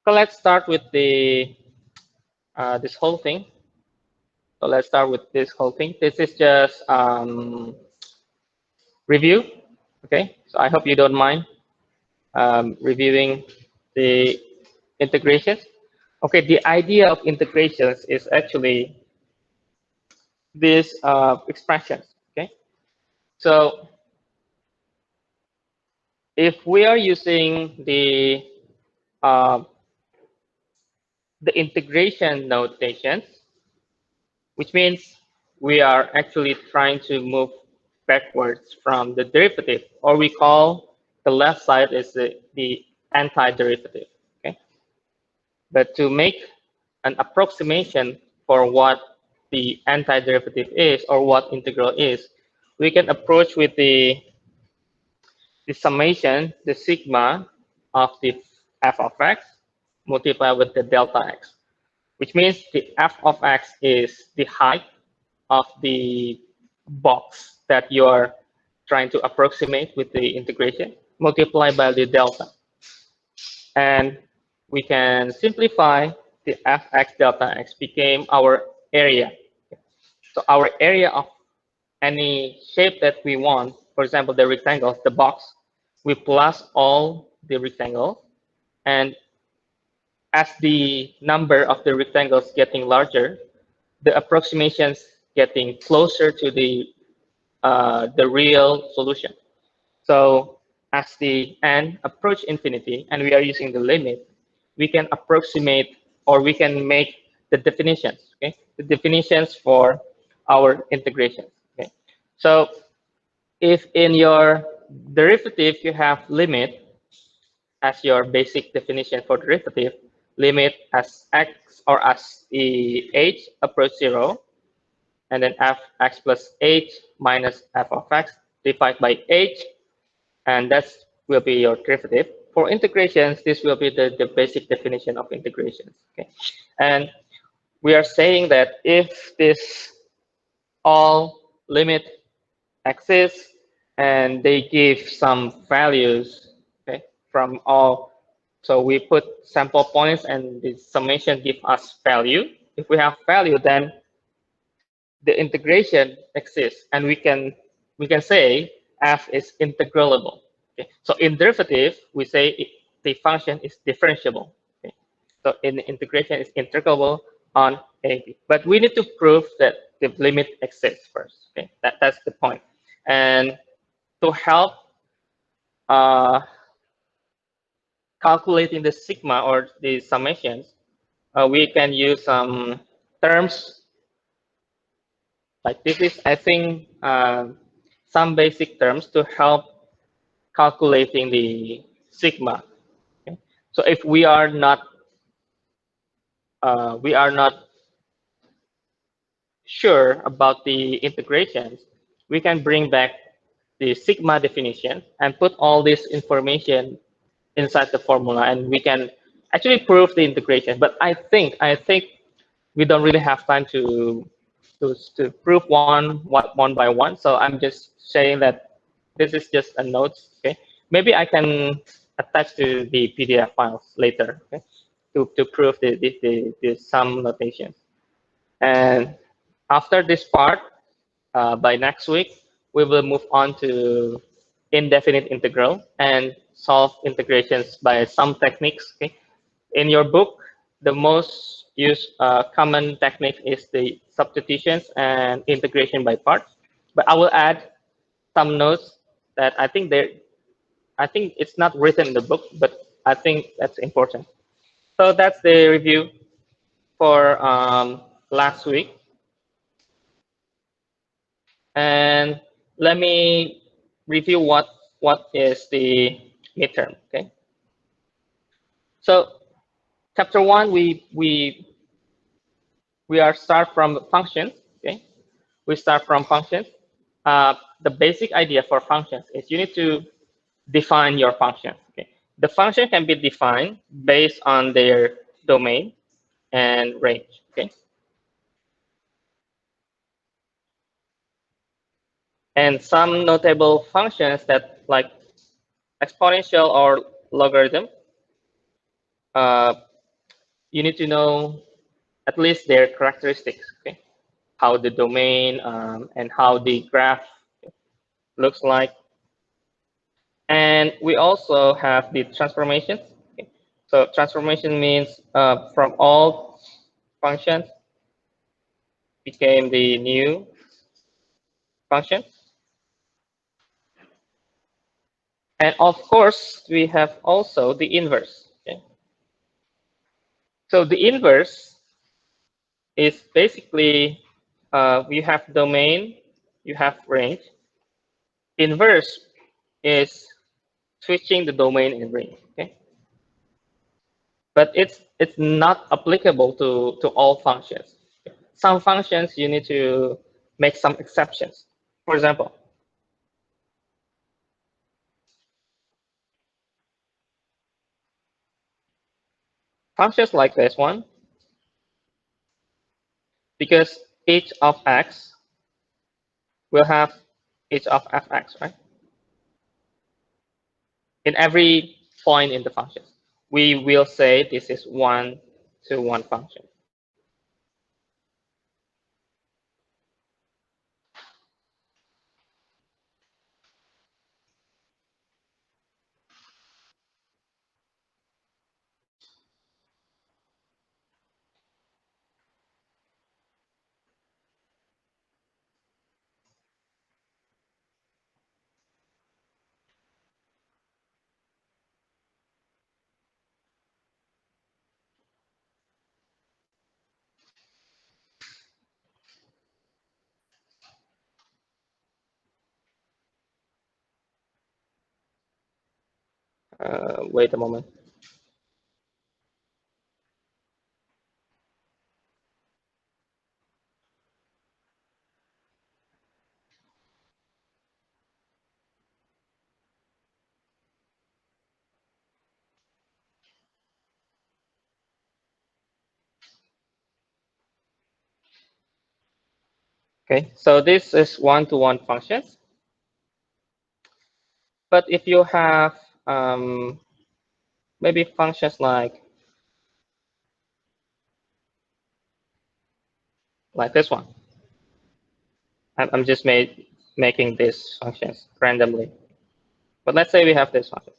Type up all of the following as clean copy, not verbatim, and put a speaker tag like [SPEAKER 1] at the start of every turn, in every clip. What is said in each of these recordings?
[SPEAKER 1] So let's start with the this whole thing. So let's start with this whole thing. This is just review. Okay, so I hope you don't mind reviewing the integrations. Okay, the idea of integrations is actually these expressions. Okay, so if we are using uh, the integration notations, which means we are actually trying to move backwards from the derivative, or we call the left side is the antiderivative. Okay, but to make an approximation for what the antiderivative is or what integral is, we can approach with the summation, the sigma of the f of x multiplied with the delta x, which means the f of x is the height of the box that you are trying to approximate with the integration multiplied by the delta. And we can simplify the fx delta x became our area. So our area of any shape that we want, for example, the rectangle, the box, we plus all the rectangle. And as the number of the rectangles getting larger, the approximations getting closer to the real solution. So as the n approach infinity and we are using the limit, we can approximate or we can make the definitions, okay? The definitions for our integrations. Okay. So if in your derivative you have limit as your basic definition for derivative, limit as x or as the h approach 0, and then fx plus h minus f of x divided by h, and that will be your derivative. For integrations, this will be the basic definition of integrations. Okay, and we are saying that if this all limit exists and they give some values, okay, from all, so we put sample points and the summation give us value. If we have value, then the integration exists, and we can say f is integrable. Okay? So in derivative, we say the function is differentiable. Okay? So in integration, is integrable on a. But we need to prove that the limit exists first. Okay? That's the point. And to help uh, calculating the sigma or the summations, we can use some terms. Like this is, I think, some basic terms to help calculating the sigma. Okay? So if we are not sure about the integrations, we can bring back the sigma definition and put all this information inside the formula, and we can actually prove the integration. But I think we don't really have time to prove one by one. So I'm just saying that this is just a note. Okay, maybe I can attach to the PDF files later. Okay, to prove the sum notation. And after this part, by next week, we will move on to indefinite integral and solve integrations by some techniques. Okay, in your book, the most used common technique is the substitutions and integration by parts. But I will add some notes that I think it's not written in the book, but I think that's important. So that's the review for last week. And let me review what is the midterm. Okay. So chapter 1, we are start from functions. Okay, we start from functions. The basic idea for functions is you need to define your function. Okay, the function can be defined based on their domain and range. Okay, and some notable functions that like exponential or logarithm. you need to know at least their characteristics, okay? How the domain and how the graph looks like. And we also have the transformations. Okay. So transformation means from all functions became the new function. And of course, we have also the inverse. Okay. So the inverse is basically you have domain, you have range. Inverse is switching the domain and range. Okay. But it's not applicable to all functions. Some functions you need to make some exceptions. For example, functions like this one, because each of x will have each of fx, right? In every point in the function, we will say this is one-to-one function. Wait a moment. Okay, so this is one-to-one functions. But if you have maybe functions like this one, I'm just making these functions randomly. But let's say we have this function.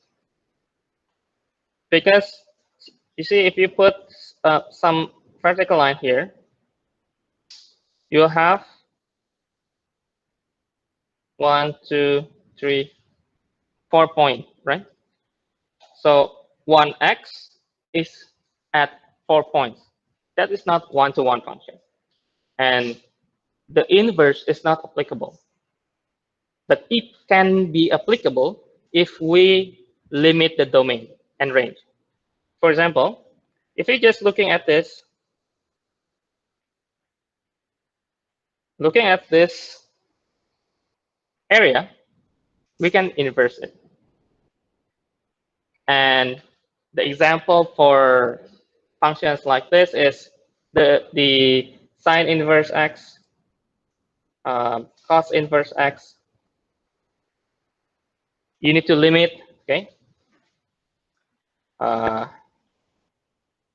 [SPEAKER 1] Because you see, if you put some vertical line here, you'll have 1, 2, 3, 4 points, right? So 1x is at 4 points. That is not one-to-one function. And the inverse is not applicable. But it can be applicable if we limit the domain and range. For example, if you're just looking at this area, we can inverse it. And the example for functions like this is the sine inverse x, cos inverse x. You need to limit, okay?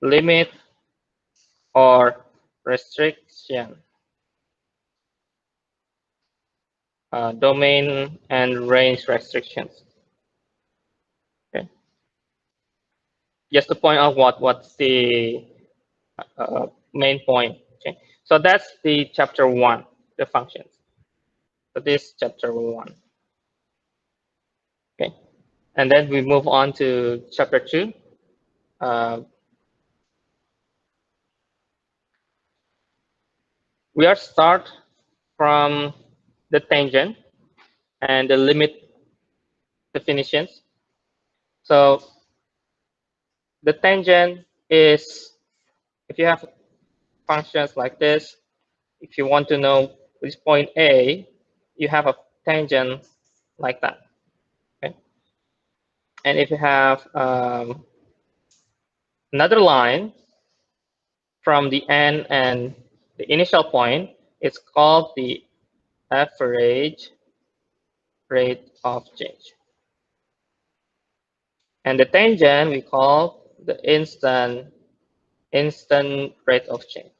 [SPEAKER 1] Limit or restriction, domain and range restrictions. Okay. Just to point out what's the main point. Okay. So that's the chapter 1, the functions. So this chapter 1. Okay. And then we move on to chapter 2. We are start from the tangent and the limit definitions. So the tangent is, if you have functions like this, if you want to know this point A, you have a tangent like that. Okay. And if you have another line from the end and the initial point, it's called the average rate of change. And the tangent we call the instant instant rate of change.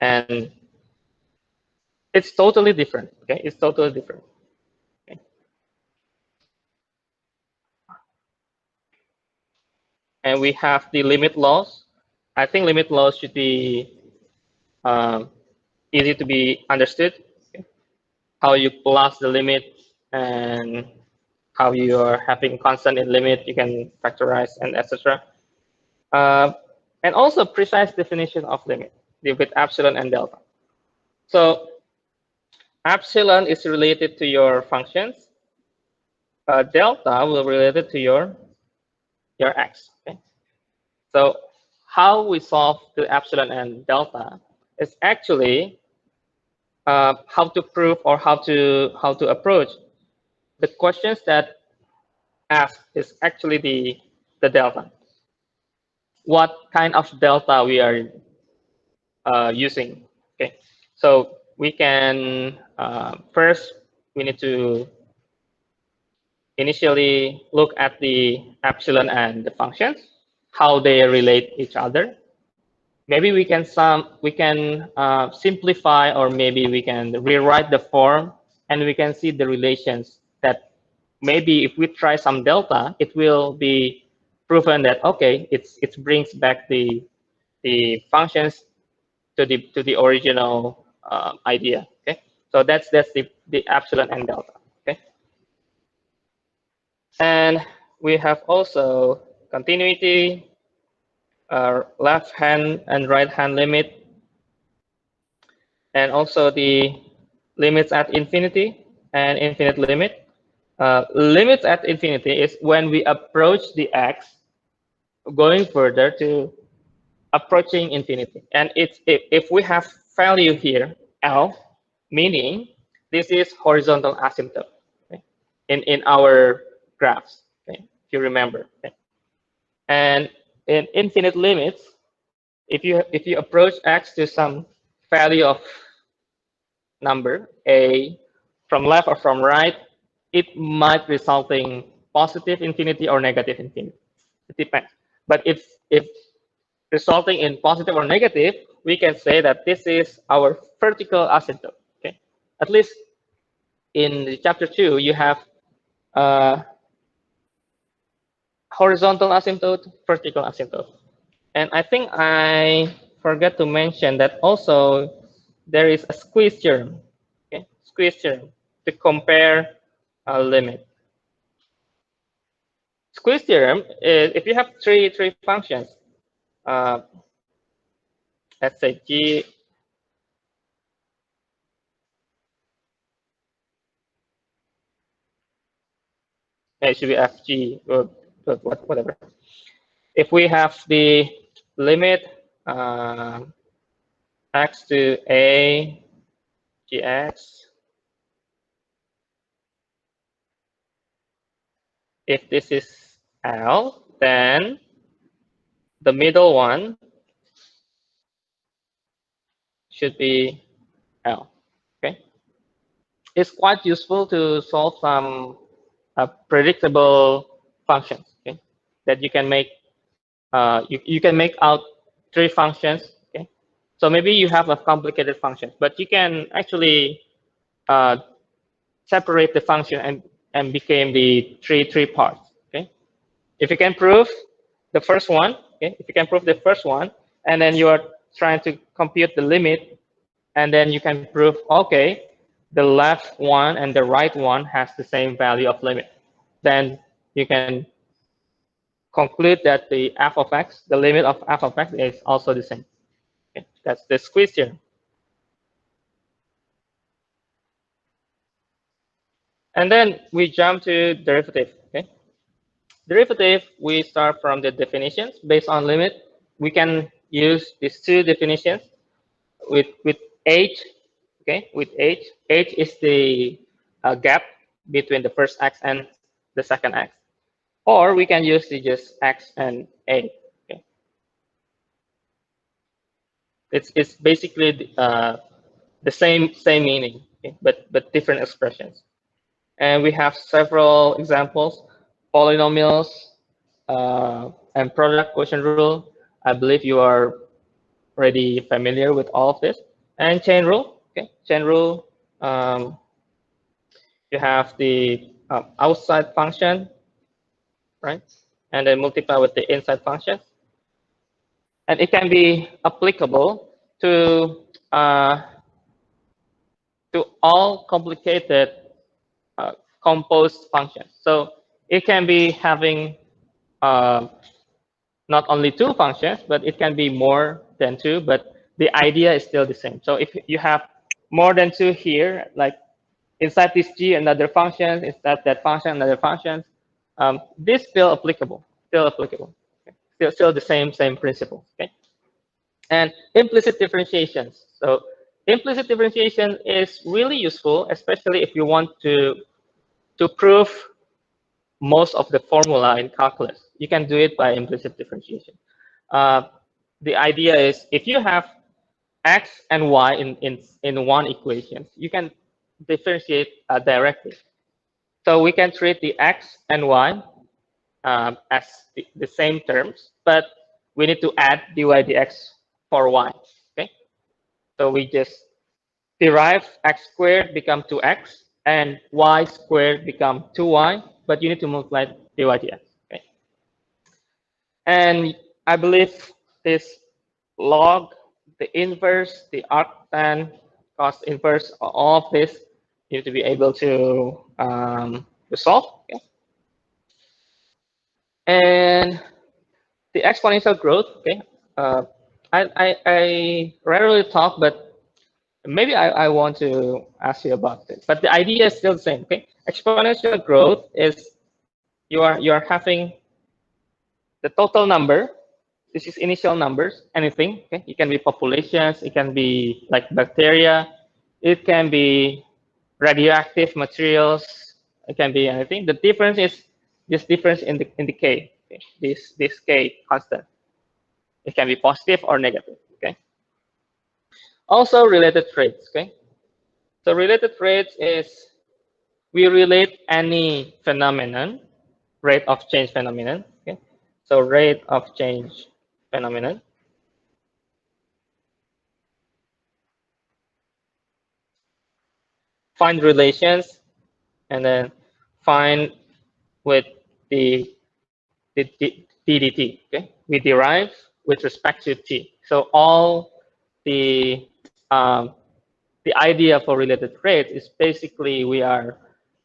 [SPEAKER 1] And it's totally different. Okay, it's totally different. Okay. And we have the limit laws. I think limit laws should be um, easy to be understood. Okay. How you plus the limit and how you are having constant in limit, you can factorize and etc. Uh, and also precise definition of limit with epsilon and delta. So epsilon is related to your functions. Delta will be related to your x. Okay. So how we solve the epsilon and delta is actually how to prove or how to approach the questions that ask is actually the delta. What kind of delta we are using? Okay, so we can first we need to initially look at the epsilon and the functions, how they relate each other. Maybe we can simplify, or maybe we can rewrite the form, and we can see the relations that maybe if we try some delta, it will be proven that okay, it brings back the functions to the original idea. Okay, so that's the epsilon and delta. Okay, and we have also continuity, left hand and right hand limit, and also the limits at infinity and infinite limit. Limits at infinity is when we approach the x going further to approaching infinity. And it's if we have value here, L, meaning this is horizontal asymptote, okay, in our graphs, okay, if you remember. Okay. And in infinite limits, if you approach x to some value of number a from left or from right, it might result in positive infinity or negative infinity. It depends. But if resulting in positive or negative, we can say that this is our vertical asymptote. Okay, at least in chapter 2, you have horizontal asymptote, vertical asymptote. And I think I forgot to mention that also there is a squeeze theorem. Okay, squeeze theorem to compare a limit. Squeeze theorem is if you have three functions, uh, let's say g, it should be fg or whatever. If we have the limit x to a gx, if this is L, then the middle one should be L. Okay, it's quite useful to solve some predictable functions. Okay, that you can make you can make out three functions. Okay, so maybe you have a complicated function, but you can actually separate the function and became the three parts. Okay, if you can prove the first one, okay, if you can prove the first one, and then you are trying to compute the limit, and then you can prove okay, the left one and the right one has the same value of limit, then you can conclude that the f of x, the limit of f of x is also the same. Okay, that's the squeeze theorem. And then we jump to derivative. Okay, derivative, we start from the definitions based on limit. We can use these two definitions with h. Okay, with h is the gap between the first x and the second x, or we can use the just x and a. Okay, it's basically the same meaning, okay, but different expressions. And we have several examples: polynomials, and product quotient rule. I believe you are already familiar with all of this. And chain rule. Okay, chain rule. You have the outside function, right? And then multiply with the inside function. And it can be applicable uh, to all complicated composed functions. So it can be having uh, not only two functions, but it can be more than two, but the idea is still the same. So if you have more than two here, like inside this G, another function, inside that function, another function, this still applicable, Okay? Still the same principle. Okay. And implicit differentiations. So implicit differentiation is really useful, especially if you want to prove most of the formula in calculus. You can do it by implicit differentiation. Uh, the idea is if you have x and y in one equation, you can differentiate directly. So we can treat the x and y as the same terms, but we need to add dy dx for y. Okay, so we just derive x squared become 2x and y squared become 2y, but you need to multiply dy dx. Okay, and I believe this log, the inverse, the arctan, cos inverse, all of this you need to be able to solve. Okay? And the exponential growth. Okay, I rarely talk, but maybe I want to ask you about this. But the idea is still the same. Okay, exponential growth is you are having the total number. This is initial numbers, anything. Okay, it can be populations, it can be like bacteria, it can be radioactive materials, it can be anything. The difference is this difference in the k. Okay? This k constant. It can be positive or negative. Okay. Also related traits. Okay. So related traits is we relate any phenomenon, rate of change phenomenon. Okay. So rate of change phenomenon. Find relations and then find with the, ddt. Okay, we derive with respect to t. So all the um, the idea for related traits is basically we are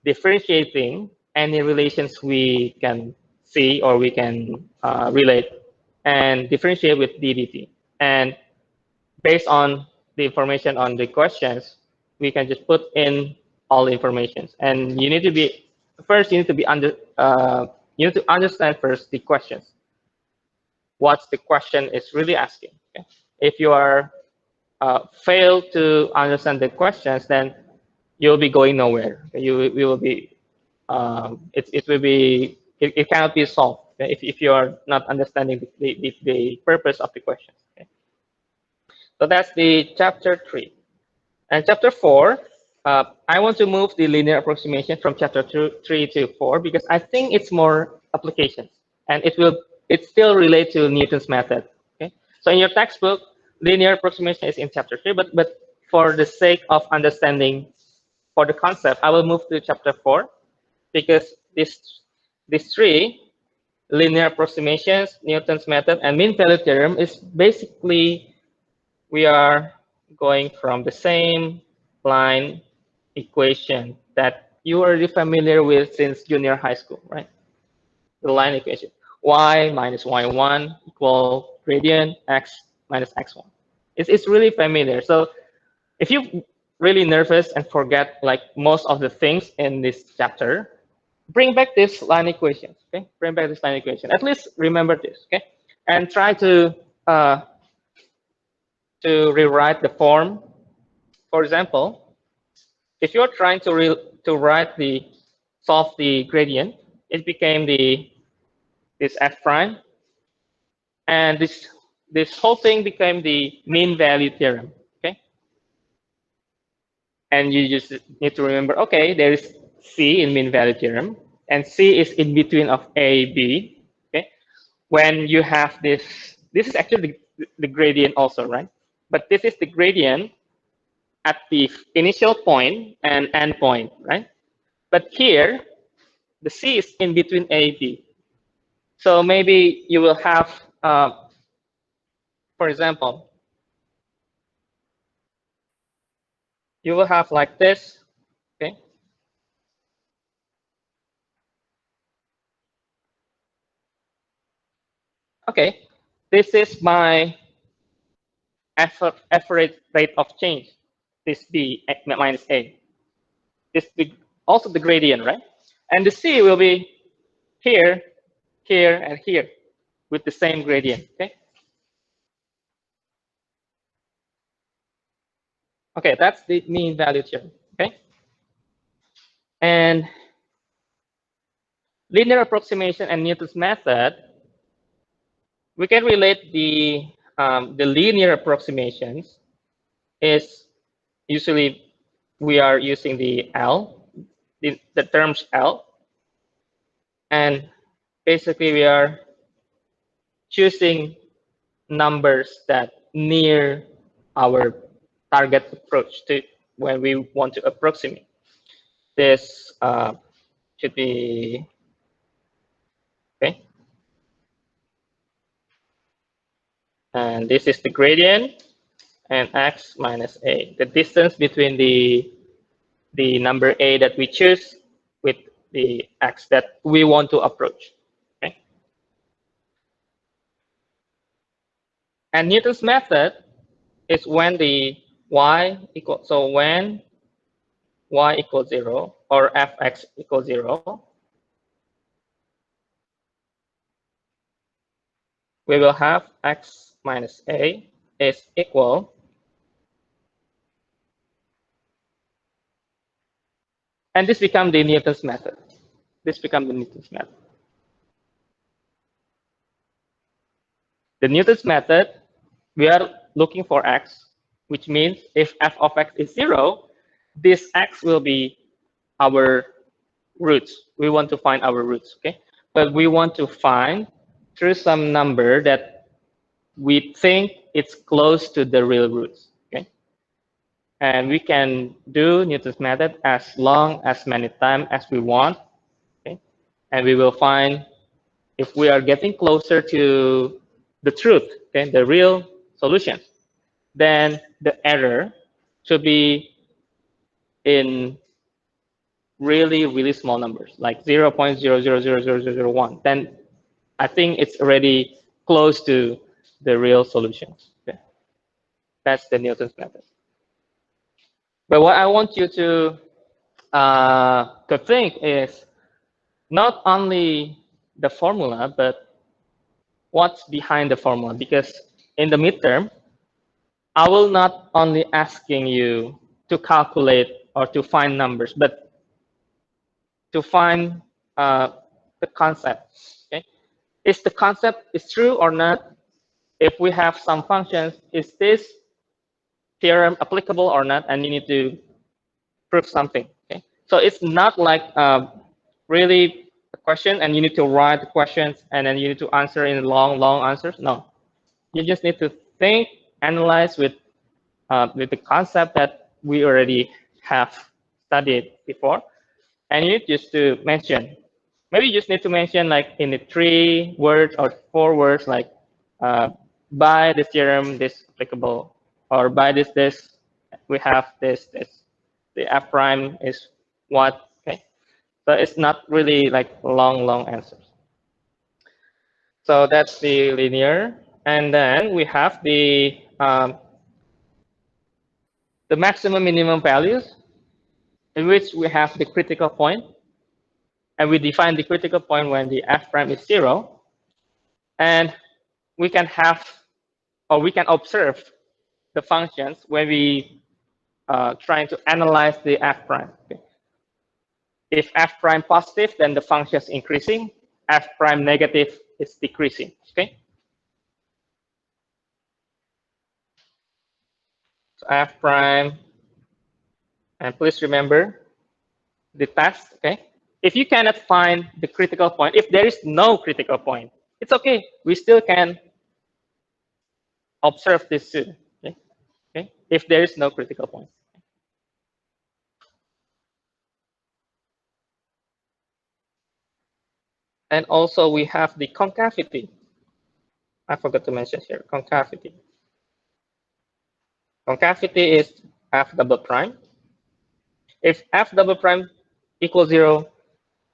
[SPEAKER 1] differentiating any relations we can see or we can relate and differentiate with ddt. And based on the information on the questions, we can just put in all the information. And you need to be first. You need to be you need to understand first the questions. What the question is really asking. Okay? If you are fail to understand the questions, then you'll be going nowhere. Okay? You will be it will be it cannot be solved, okay? If you are not understanding the purpose of the questions. Okay? So that's the chapter 3. And chapter 4, I want to move the linear approximation from chapter 3 to 4 because I think it's more applications and it still relate to Newton's method. Okay, so in your textbook, linear approximation is in chapter 3, but for the sake of understanding for the concept, I will move to chapter 4 because this 3, linear approximations, Newton's method, and mean value theorem is basically we are going from the same line equation that you are already familiar with since junior high school, right? The line equation. Y minus y1 equal gradient x minus x1. It's really familiar. So if you're really nervous and forget like most of the things in this chapter, bring back this line equation, okay? Bring back this line equation. At least remember this, okay? And try to rewrite the form. For example, if you're trying to write the solve the gradient, it became this f prime, and this whole thing became the mean value theorem. Okay, and you just need to remember, okay, there is c in mean value theorem, and c is in between of a b. Okay, when you have this is actually the gradient also, right? But this is the gradient at the initial point and end point, right? But here, the C is in between A, B. So maybe you will have, for example, you will have like this, okay? Okay, this is my average rate of change, this B minus A. This big, also the gradient, right? And the C will be here, here, and here with the same gradient, okay? Okay, that's the mean value theorem, okay? And linear approximation and Newton's method, we can relate the linear approximations is usually we are using the L, the terms L, and basically we are choosing numbers that near our target approach to when we want to approximate. This should be okay. And this is the gradient and x minus a, the distance between the number a that we choose with the x that we want to approach. Okay. And Newton's method is when the y equals, so when y equals 0 or fx equals 0, we will have x minus a is equal, and this becomes the Newton's method. This becomes the Newton's method. The Newton's method, we are looking for x, which means if f of x is 0, this x will be our roots. We want to find our roots, okay? But we want to find through some number that we think it's close to the real roots, okay? And we can do Newton's method as long as many times as we want, okay? And we will find if we are getting closer to the truth, okay, the real solution, then the error should be in really, really small numbers, like 0.000001. Then I think it's already close to the real solution. Okay. That's the Newton's method. But what I want you to think is not only the formula, but what's behind the formula. Because in the midterm, I will not only asking you to calculate or to find numbers, but to find the concept. Okay, is the concept is true or not? If we have some functions, is this theorem applicable or not? And you need to prove something. Okay, so it's not like really a question, and you need to write the questions, and then you need to answer in long, long answers. No, you just need to think, analyze with the concept that we already have studied before. And you need just to mention, maybe you just need to mention like in the 3 words or 4 words, like by this theorem, this applicable, or by this, we have this. The f prime is what, okay? So it's not really like long, long answers. So that's the linear. And then we have the maximum minimum values, in which we have the critical point, and we define the critical point when the f prime is 0, and we can have, or we can observe the functions when we trying to analyze the f prime. Okay. If f prime positive, then the function is increasing. F prime negative is decreasing. Okay. So f prime, and please remember the test. Okay. If you cannot find the critical point, if there is no critical point, it's okay. We still can observe this too. Okay? Okay? If there is no critical point. And also we have the concavity. I forgot to mention here, concavity. Concavity is f double prime. If f double prime equals 0,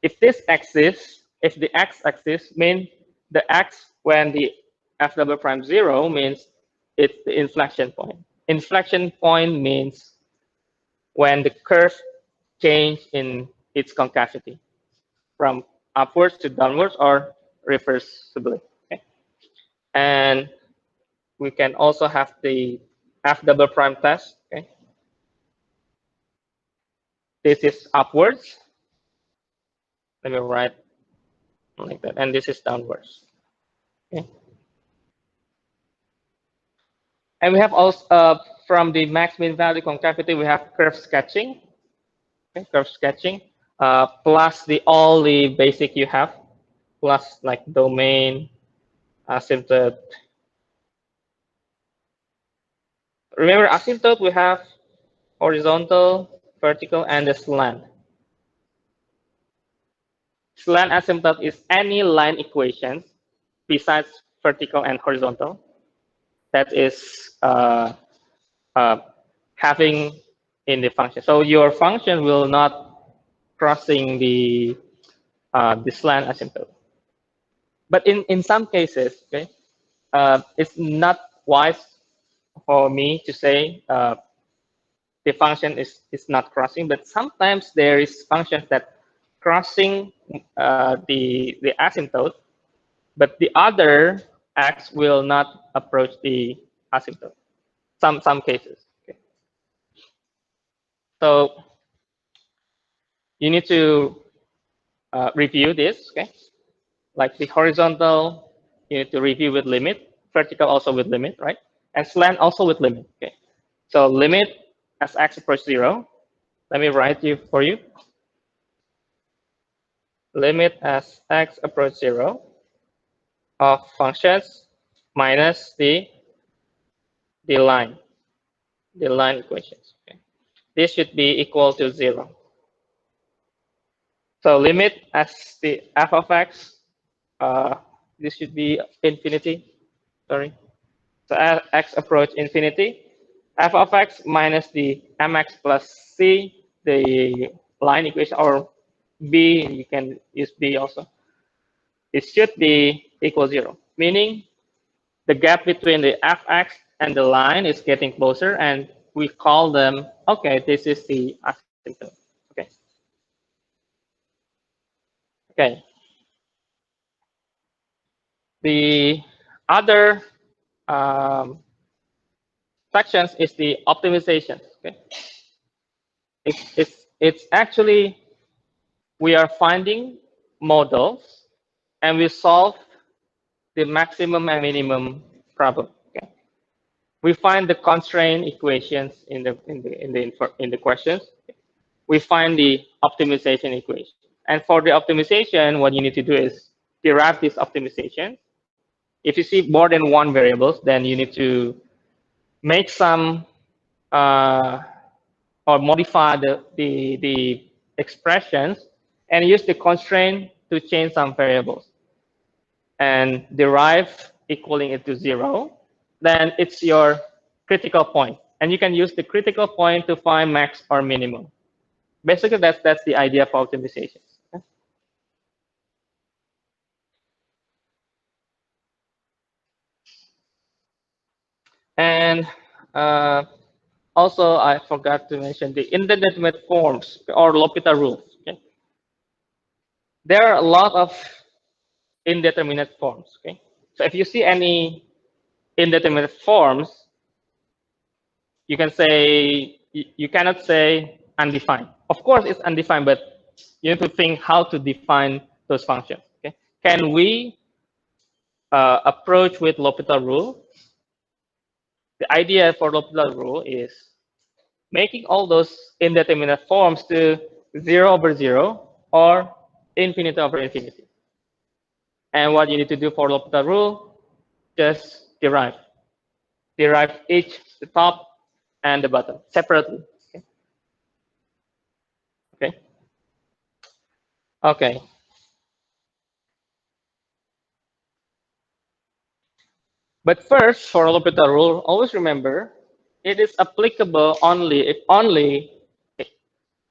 [SPEAKER 1] if this axis, if the x-axis means the x when the f double prime 0 means it's the inflection point. Inflection point means when the curve change in its concavity from upwards to downwards or reversibly. Okay? And we can also have the f double prime test. Okay? This is upwards. Let me write like that. And this is downwards. Okay? And we have also, from the max min value concavity, we have curve sketching. Okay? Curve sketching. Plus all the basic you have, plus like domain, asymptote. Remember asymptote, we have horizontal, vertical, and the slant. Slant asymptote is any line equation besides vertical and horizontal that is having in the function. So your function will not crossing the slant asymptote. But in some cases, okay, it's not wise for me to say the function is not crossing, but sometimes there is functions that crossing the asymptote, but the other x will not approach the asymptote. Some cases. Okay. So you need to review this. Okay, like the horizontal, you need to review with limit. Vertical also with limit, right? And slant also with limit. Okay. So limit as x approaches 0. Let me write you for you. Limit as x approaches 0 of functions minus the line equations. Okay. This should be equal to 0. So limit as the f of x, this should be infinity. Sorry. So as x approach infinity, f of x minus the mx plus c, the line equation, or b, you can use b also. It should be equal 0, meaning the gap between the fx and the line is getting closer, and we call them, okay, this is the asymptote. Okay. Okay. The other sections is the optimization. Okay. It's actually, we are finding models and we solve the maximum and minimum problem. Okay. We find the constraint equations in the questions. We find the optimization equation. And for the optimization, what you need to do is derive this optimization. If you see more than one variables, then you need to make some or modify the expressions and use the constraint to change some variables and derive equaling it to 0. Then it's your critical point. And you can use the critical point to find max or minimum. Basically, that's the idea for optimizations. Okay? And also, I forgot to mention the indeterminate forms or L'Hopital rules. Okay? There are a lot of indeterminate forms. Okay, so if you see any indeterminate forms, you can say you cannot say undefined. Of course, it's undefined, but you have to think how to define those functions. Okay, can we approach with L'Hopital rule? The idea for L'Hopital rule is making all those indeterminate forms to 0 over 0 or infinity over infinity. And what you need to do for L'Hopital rule, just derive each the top and the bottom separately. Okay. Okay. Okay. But first, for L'Hopital rule, always remember it is applicable only if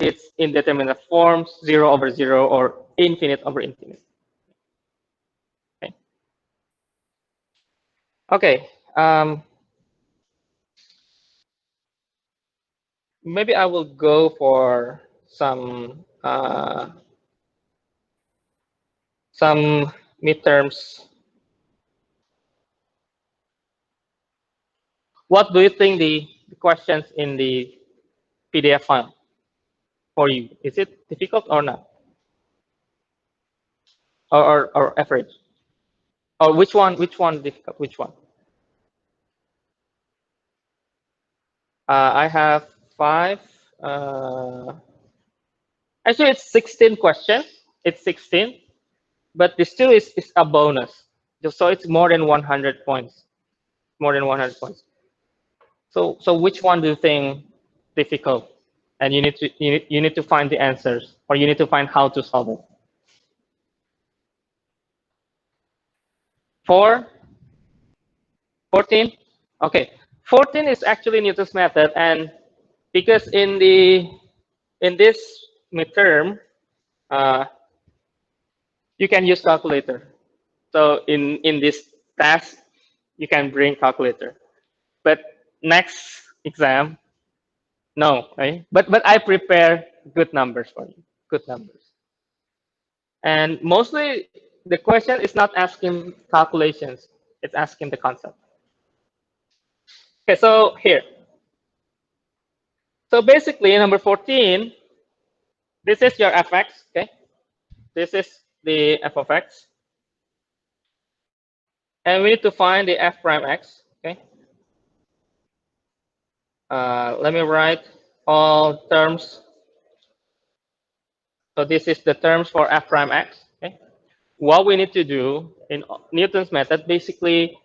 [SPEAKER 1] it's indeterminate forms, 0 over 0 or infinite over infinite. Okay. Okay. Maybe I will go for some midterms. What do you think the questions in the PDF file for you? Is it difficult or not? Or average? Or which one? Which one difficult? Which one? I have 5. Actually, it's 16 questions. It's 16, but this still is a bonus. So it's more than 100 points. More than 100 points. So which one do you think difficult? And you need to find the answers, or you need to find how to solve it. 4, 14. Okay, 14 is actually Newton's method, and because in this midterm, you can use calculator. So in this task, you can bring calculator. But next exam, no, right? But I prepare good numbers for you, good numbers. And mostly the question is not asking calculations, it's asking the concept. Okay, so here. So basically, number 14, this is your fx, okay? This is the f of x. And we need to find the f prime x, okay? Let me write all terms. So this is the terms for f prime x, okay? What we need to do in Newton's method, basically,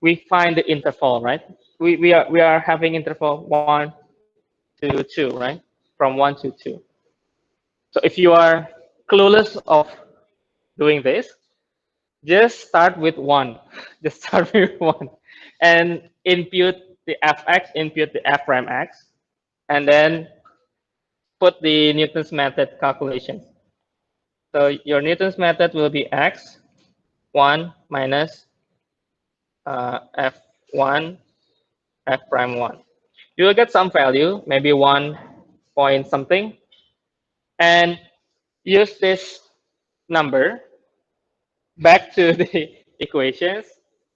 [SPEAKER 1] we find the interval, right? We are having interval 1 to 2, right? From 1 to 2. So if you are clueless of doing this, just start with 1. Just start with 1. And input the fx, input the f prime x, and then put the Newton's method calculation. So your Newton's method will be x1 minus f1, f prime 1. You will get some value, maybe 1 point something, and use this number back to the equations,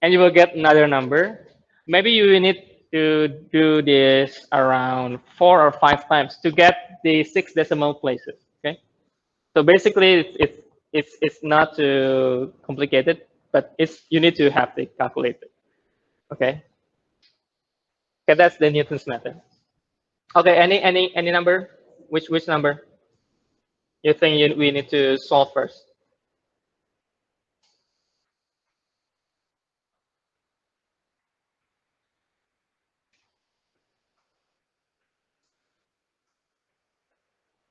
[SPEAKER 1] and you will get another number. Maybe you will need to do this around 4 or 5 times to get the 6 decimal places. Okay, so basically it's not too complicated, but you need to have the calculator. Okay, okay, that's the Newton's method. Okay, any number? Which number you think we need to solve first?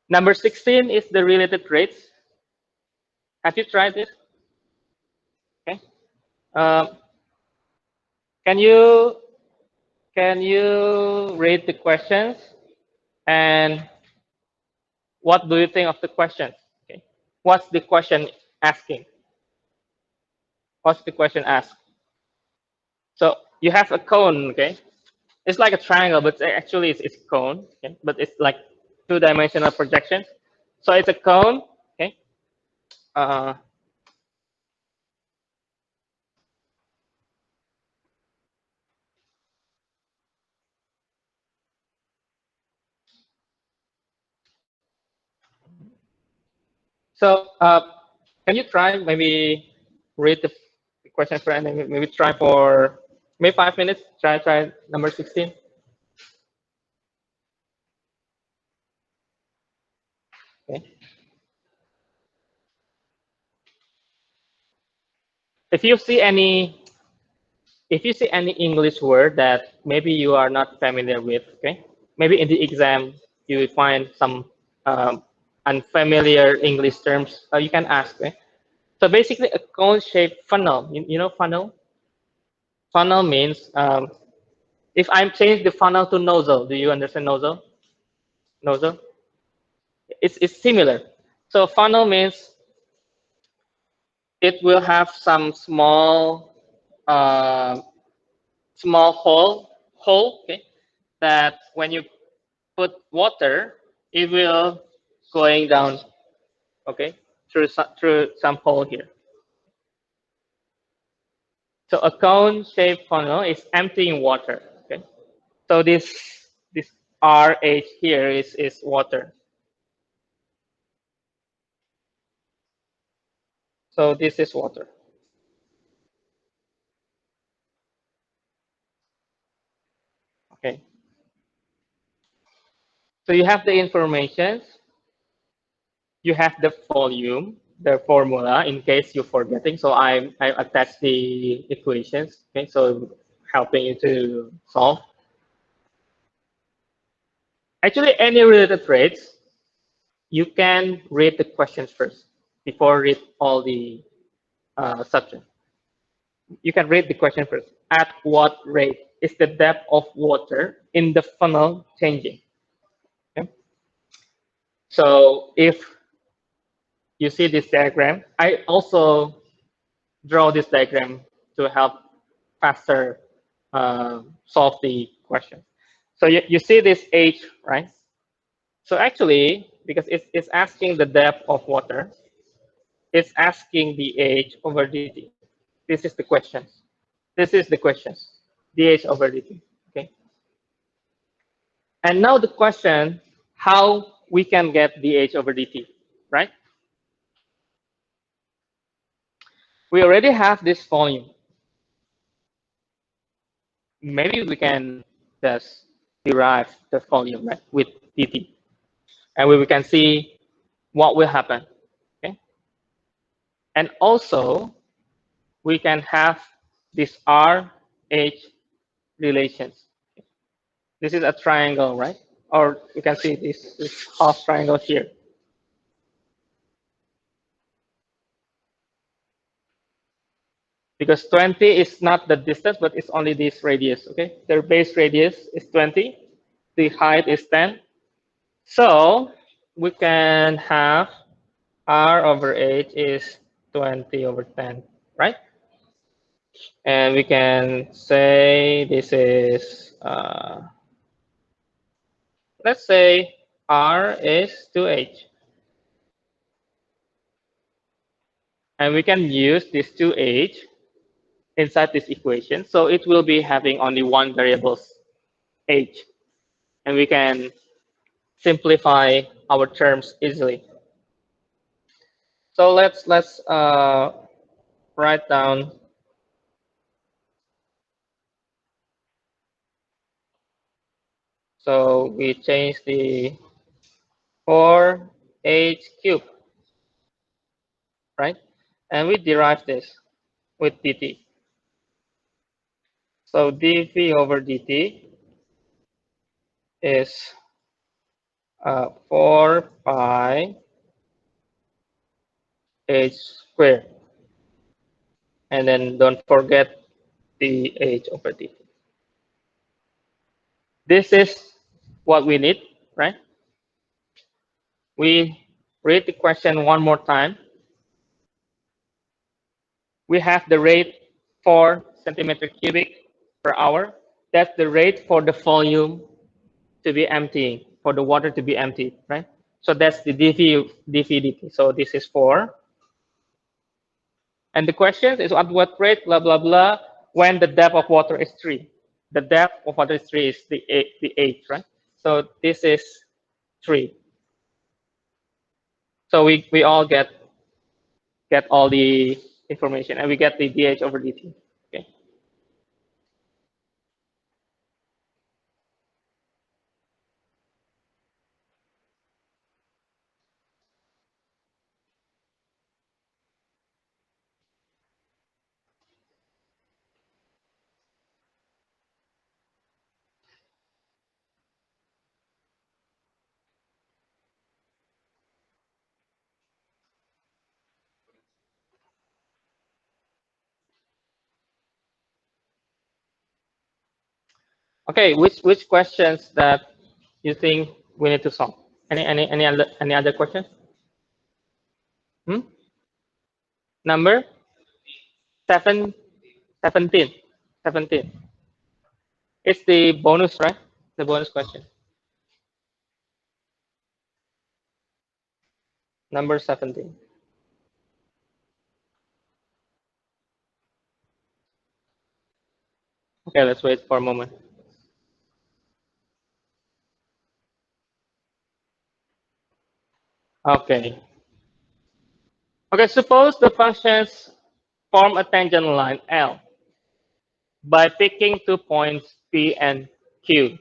[SPEAKER 1] Number 16 is the related rates. Have you tried it? Okay. Uh, can you read the questions and what do you think of the questions? Okay. What's the question asking? What's the question asked? So you have a cone, okay? It's like a triangle, but actually it's a cone, okay? But it's like two-dimensional projection. So it's a cone, okay? Uh, so can you try maybe read the question for and maybe try for maybe 5 minutes? Try number 16. Okay. If you see any English word that maybe you are not familiar with, okay, maybe in the exam you will find some unfamiliar English terms, you can ask. Okay? So basically, a cone-shaped funnel. You know funnel? Funnel means if I'm changing the funnel to nozzle, do you understand nozzle? Nozzle? It's similar. So funnel means it will have some small hole, okay, that when you put water, it will going down, okay, through some hole here. So a cone-shaped funnel is emptying water, okay. So this RH here is water. So this is water. Okay. So you have the information, you have the volume, the formula in case you're forgetting. So I attach the equations. Okay, so helping you to solve. Actually, any related rates, you can read the questions first before read all the subject. You can read the question first. At what rate is the depth of water in the funnel changing? Okay? So if you see this diagram, I also draw this diagram to help faster solve the question. So you see this H, right? So actually, because it's asking the depth of water, it's asking the H over dt. This is the question. This is the question. dH over dt. Okay. And now the question, how we can get dH over dt, right? We already have this volume. Maybe we can just derive the volume, right, with dt. And we can see what will happen. Okay. And also, we can have this RH relations. This is a triangle, right? Or you can see this half triangle here. Because 20 is not the distance, but it's only this radius, okay? Their base radius is 20. The height is 10. So we can have R over H is 20 over 10, right? And we can say this is, let's say R is 2H. And we can use this 2H inside this equation. So it will be having only one variable, H. And we can simplify our terms easily. So let's write down. So we change the 4h cubed, right? And we derive this with dt. So dv over dt is 4 pi h squared. And then don't forget the h over dt. This is what we need, right? We read the question one more time. We have the rate 4 centimeter cubic per hour. That's the rate for the volume to be emptying, for the water to be emptied, right? So that's the dV dt. So this is 4. And the question is at what rate, blah, blah, blah, when the depth of water is 3. The depth of water is 3 is the 8, right? So this is 3. So we all get all the information, and we get the dH over dt. Okay. Okay, which questions that you think we need to solve? Any other questions? Hmm? Number 17. 17. It's the bonus, right? The bonus question. Number 17. Okay, let's wait for a moment. Okay. Okay, suppose the functions form a tangent line L by picking 2 points P and Q.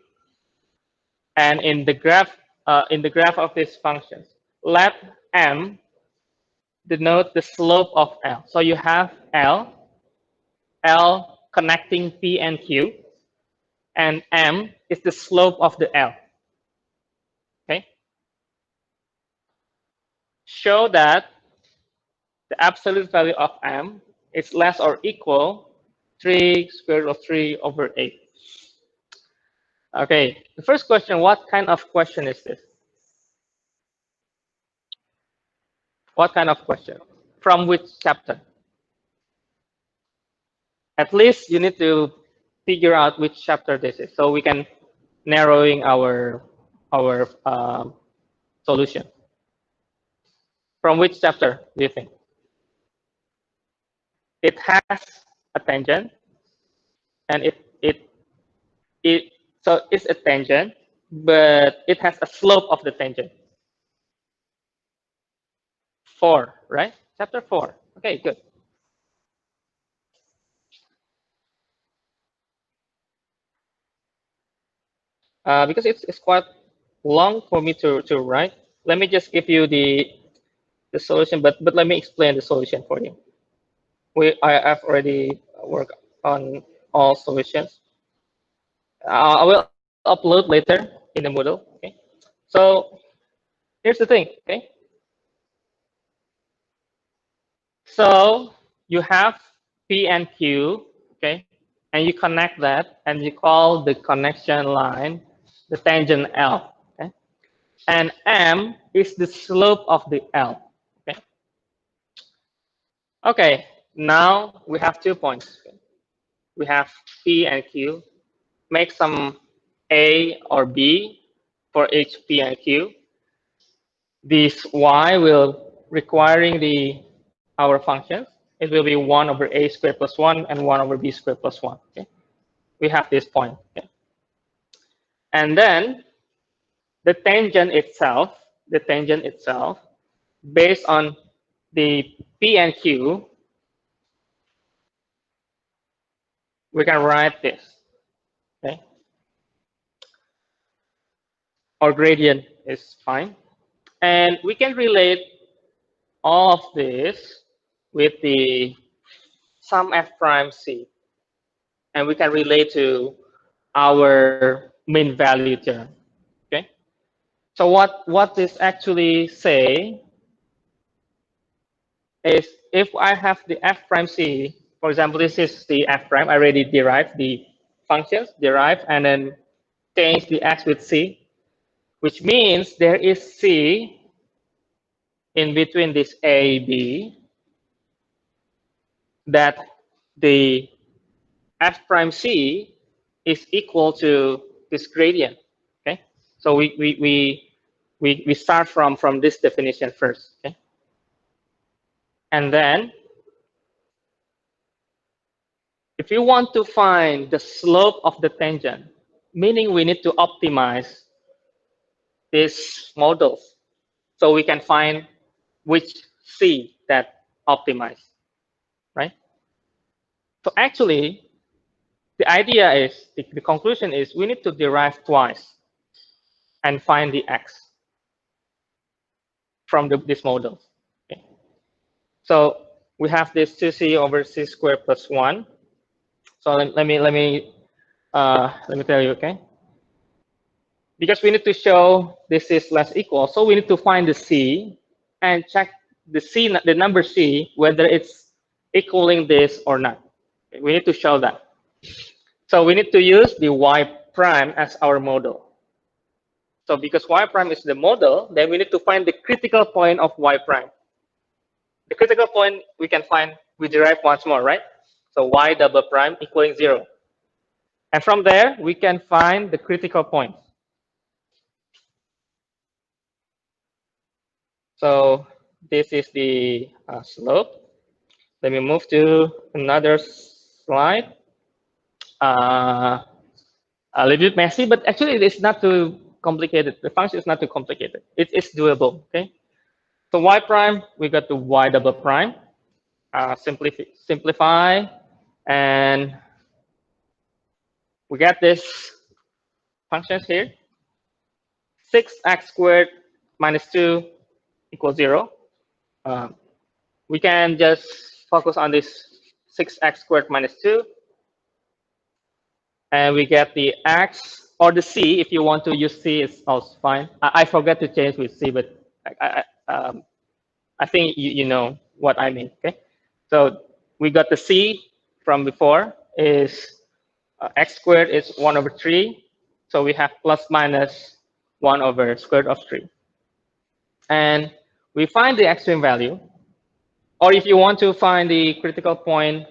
[SPEAKER 1] And in the graph of these functions, let M denote the slope of L. So you have L connecting P and Q, and M is the slope of the L. Okay. Show that the absolute value of M is less or equal 3 square root of 3 over 8. Okay, the first question, what kind of question is this? What kind of question? From which chapter? At least you need to figure out which chapter this is, so we can narrowing our solution. From which chapter do you think? It has a tangent, and it so it's a tangent, but it has a slope of the tangent. 4, right? Chapter 4. Okay, good. Because it's quite long for me to write. Let me just give you the solution, but let me explain the solution for you. I've already worked on all solutions. I will upload later in the Moodle. Okay. So here's the thing. Okay. So you have P and Q. Okay. And you connect that, and you call the connection line the tangent L. Okay. And M is the slope of the L. Okay. Okay. Now we have 2 points. Okay. We have P and Q. Make some A or B for each P and Q. This Y will requiring our functions. It will be 1 over A squared plus 1 and 1 over B squared plus 1. Okay. We have this point. Okay. And then the tangent itself, based on the P and Q, we can write this. Okay. Or gradient is fine. And we can relate all of this with the sum f prime c. And we can relate to our mean value term. Okay. So what this actually say is if I have the f prime c, for example, this is the f prime. I already derived the functions, and then change the x with c, which means there is c in between this a, b, that the f prime c is equal to this gradient. Okay, so we start from this definition first. Okay, and then if you want to find the slope of the tangent, meaning we need to optimize these models so we can find which c that optimize, right? So actually, the idea is, the conclusion is we need to derive twice and find the x from these models. Okay. So we have this 2c over c squared plus 1. So let me tell you, okay? Because we need to show this is less equal, so we need to find the c and check the number c, whether it's equaling this or not. Okay, we need to show that. So we need to use the y prime as our model. So because y prime is the model, then we need to find the critical point of y prime. The critical point we can find, we derive once more, right? So y double prime equaling 0. And from there, we can find the critical point. So this is the slope. Let me move to another slide. A little bit messy, but actually it's not too complicated. The function is not too complicated. It's doable, okay? So y prime, we got to y double prime. Simplify, and we get this functions here. 6x squared minus 2 equals 0. We can just focus on this 6x squared minus 2. And we get the x, or the c, if you want to use c, it's also fine. I forgot to change with c, but I think you know what I mean, okay? So we got the c from before is x squared is 1 over 3. So we have plus minus 1 over square root of 3. And we find the extreme value. Or if you want to find the critical point,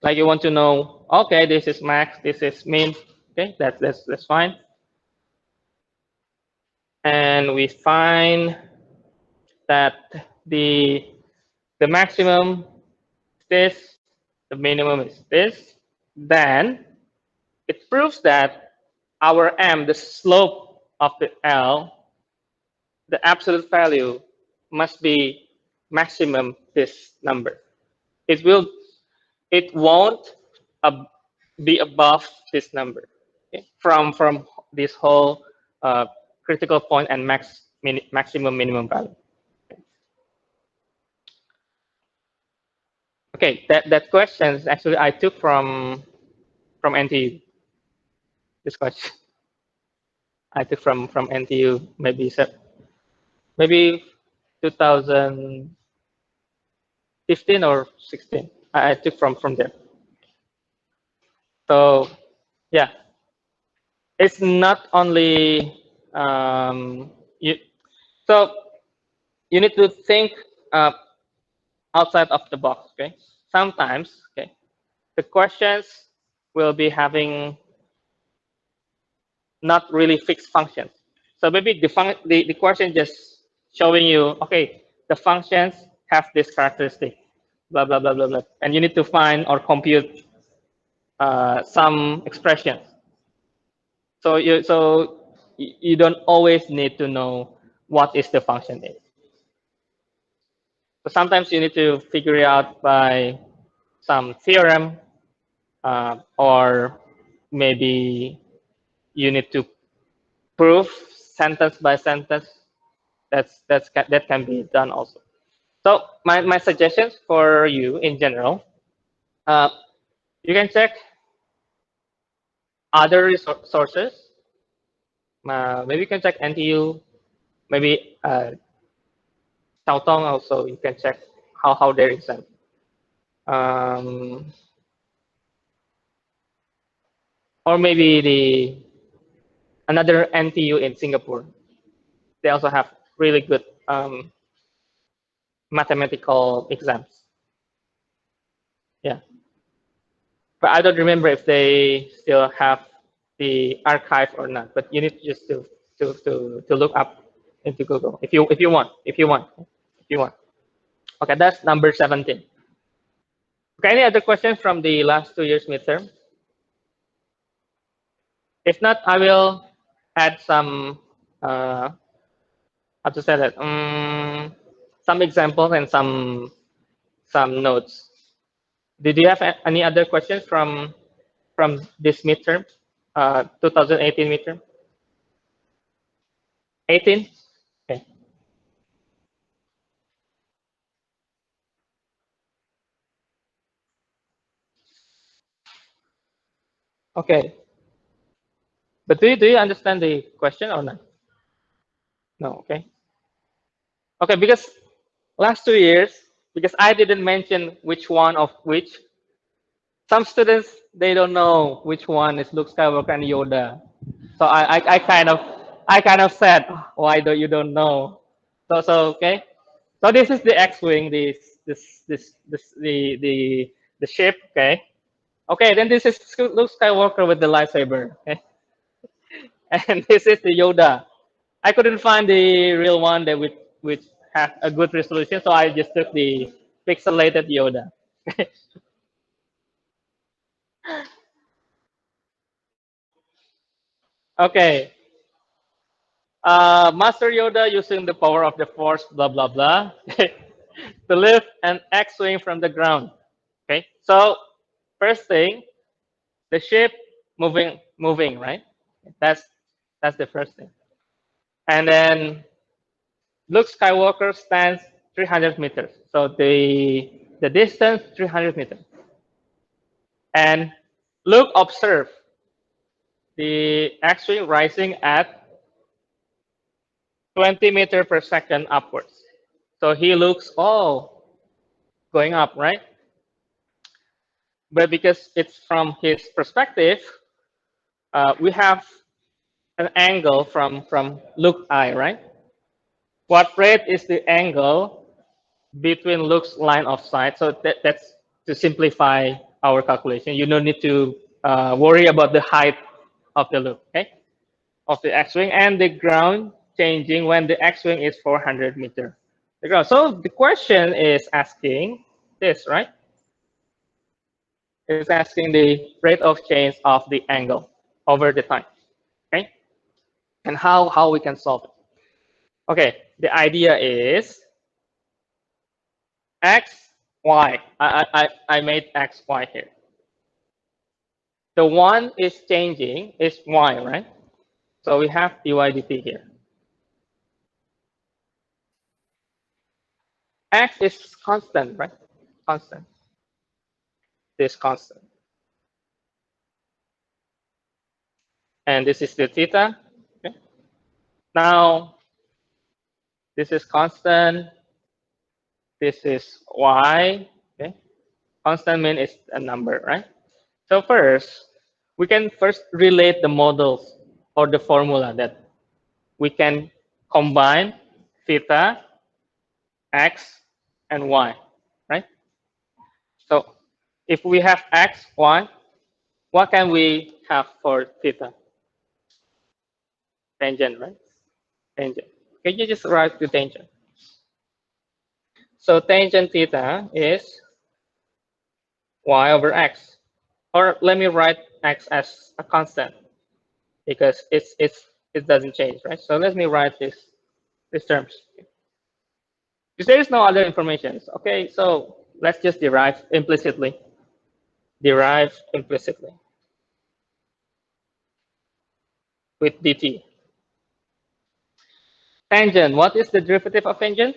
[SPEAKER 1] like you want to know, okay, this is max, this is min, okay, that's fine. And we find that the maximum is this, the minimum is this, then it proves that our m, the slope of the L, the absolute value must be maximum this number. It won't be above this number, okay? From this whole critical point and maximum minimum value. Okay, that question actually I took from NTU. This question I took from NTU, maybe 2015 or 16. I took from there. So yeah, it's not only so you need to think outside of the box. Okay, sometimes okay, the questions will be having not really fixed functions. So maybe the question just showing you, okay, the functions have this characteristic, blah blah blah blah blah, and you need to find or compute some expressions. So you don't always need to know what is the function is. So sometimes you need to figure it out by some theorem, or maybe you need to prove sentence by sentence. That can be done also. So my suggestions for you in general, you can check other sources. Maybe you can check NTU, maybe Taotong also. You can check how they're exam. Or maybe another NTU in Singapore. They also have really good mathematical exams. Yeah, but I don't remember if they still have the archive or not. But you need just to look up into Google if you want. Okay, that's number 17. Okay, any other questions from the last 2 years midterm? If not, I will add some how to say that, some examples and some notes. Did you have any other questions from this midterm, 2018 midterm? 18? Okay. Okay. But do you understand the question or not? No. Okay. Okay, because last 2 years, because I didn't mention which one of which, Some students, they don't know which one is Luke Skywalker and Yoda. So I kind of said, "Oh, why do you don't know?" Okay. So this is the X-wing, the ship. Okay. Okay. Then this is Luke Skywalker with the lightsaber. Okay. And this is the Yoda. I couldn't find the real one that which had a good resolution, so I just took the pixelated Yoda. Okay. Master Yoda using the power of the Force, blah blah blah, to lift an X-wing from the ground. Okay. So first thing, the ship moving, right? That's that's the first thing. And then Luke Skywalker stands 300 meters. So the distance 300 meters. And Luke observed the X-wing rising at 20 meter per second upwards. So he looks, oh, going up, right? But because it's from his perspective, we have an angle from Luke's eye, right? What rate is the angle between Luke's line of sight? So that's to simplify our calculation. You don't need to worry about the height of the Luke, okay? Of the X-wing and the ground changing when the X-wing is 400 meter. The ground. So the question is asking this, right? It's asking the rate of change of the angle over the time, okay? And how we can solve it. Okay, the idea is x, y. I made x, y here. The one is changing is y, right? So we have dy dt here. X is constant, right? Constant. This constant. And this is the theta. Okay. Now, this is constant. This is y. Okay. Constant mean is a number, right? So first, we can first relate the models or the formula that we can combine theta, x, and y, right? So if we have x, y, what can we have for theta? Tangent, right? Tangent. Can you just write the tangent? So tangent theta is y over x. Or let me write x as a constant because it doesn't change, right? So let me write these terms. Because there is no other information. Okay, so let's just derive implicitly. Derive implicitly with dt. Tangent, what is the derivative of tangent?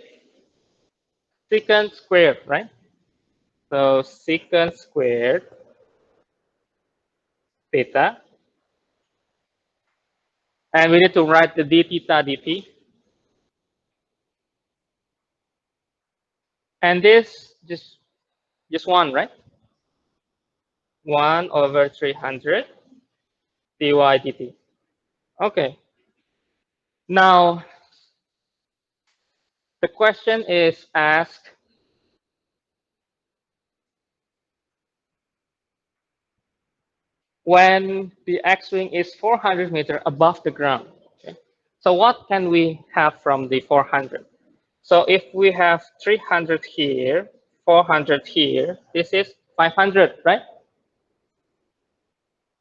[SPEAKER 1] Secant squared, right? So secant squared theta. And we need to write the d theta dt. And this just one, right? 1 over 300 dy dt. Okay. Now, the question is asked, when the X-wing is 400 meters above the ground. Okay? So what can we have from the 400? So if we have 300 here, 400 here, this is 500, right?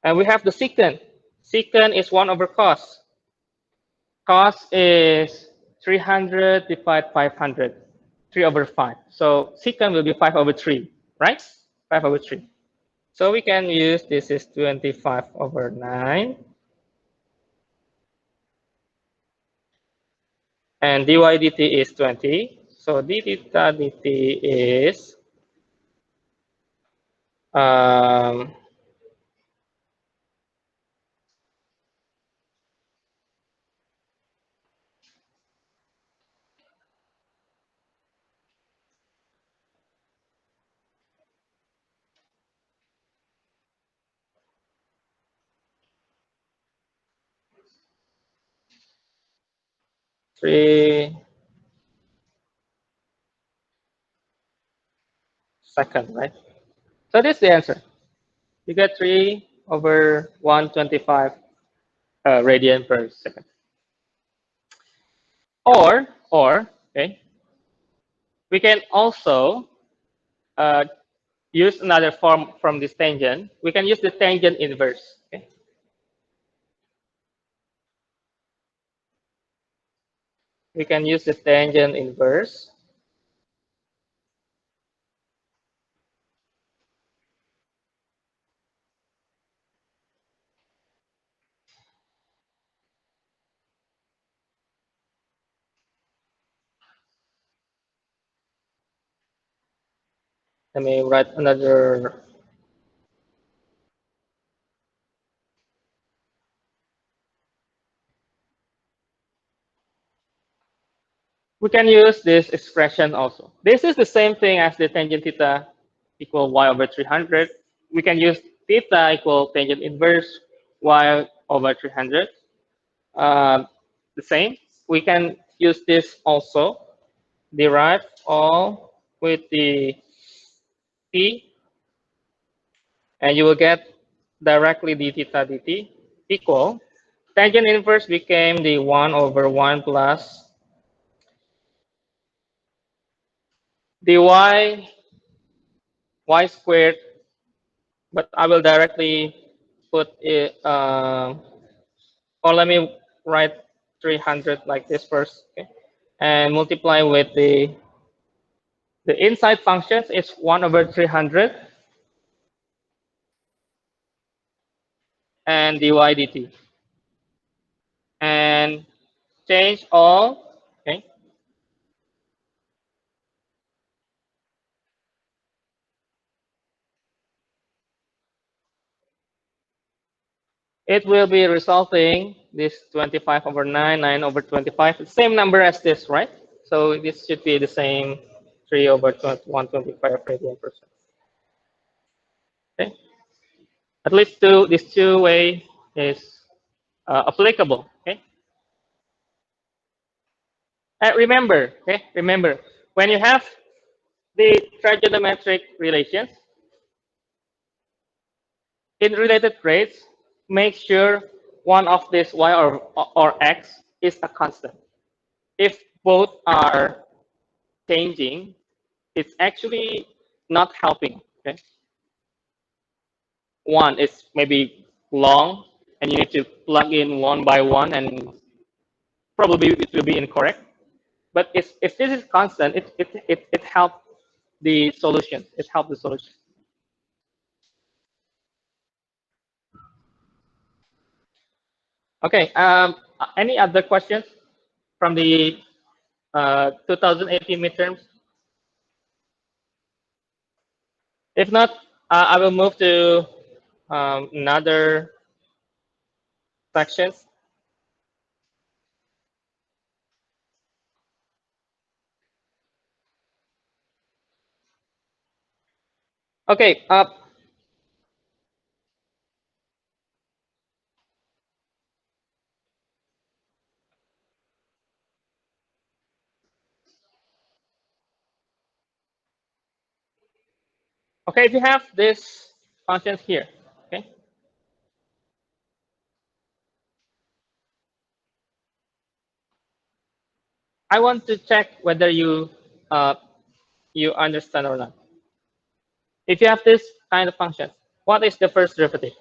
[SPEAKER 1] And we have the secant. Secant is 1 over cos. Cos is 300 divided 500, 3 over 5. So secant will be 5 over 3, right? 5 over 3. So we can use this is 25 over 9. And dy dt is 20. So d theta dt is um, 3 seconds, right? So this is the answer. You get 3 over 125 radian per second. Or, okay, we can also uh, use another form from this tangent. We can use the tangent inverse. Okay? We can use the tangent inverse. Let me write another. We can use this expression also. This is the same thing as the tangent theta equal y over 300. We can use theta equal tangent inverse y over 300. The same. We can use this also. Derive all with the t, and you will get directly d theta dt equal. Tangent inverse became the 1 over 1 plus dy y squared, but I will directly put it, or let me write 300 like this first, okay? And multiply with the inside functions. It's 1 over 300 and dy dt. And change all, okay? It will be resulting this 25 over 9, 9 over 25, the same number as this, right? So this should be the same 3 over 125 radian per second. Okay. At least this two way is applicable. Okay. And remember, okay, remember when you have the trigonometric relations in related rates, make sure one of this y or x is a constant. If both are changing, it's actually not helping. Okay, one is maybe long, and you need to plug in one by one, and probably it will be incorrect. But if this is constant, it helps the solution. It helps the solution. Okay. Any other questions from the 2018 midterms? If not, I will move to another section. Okay. Okay. If you have this functions here, okay, I want to check whether you understand or not. If you have this kind of function, what is the first derivative?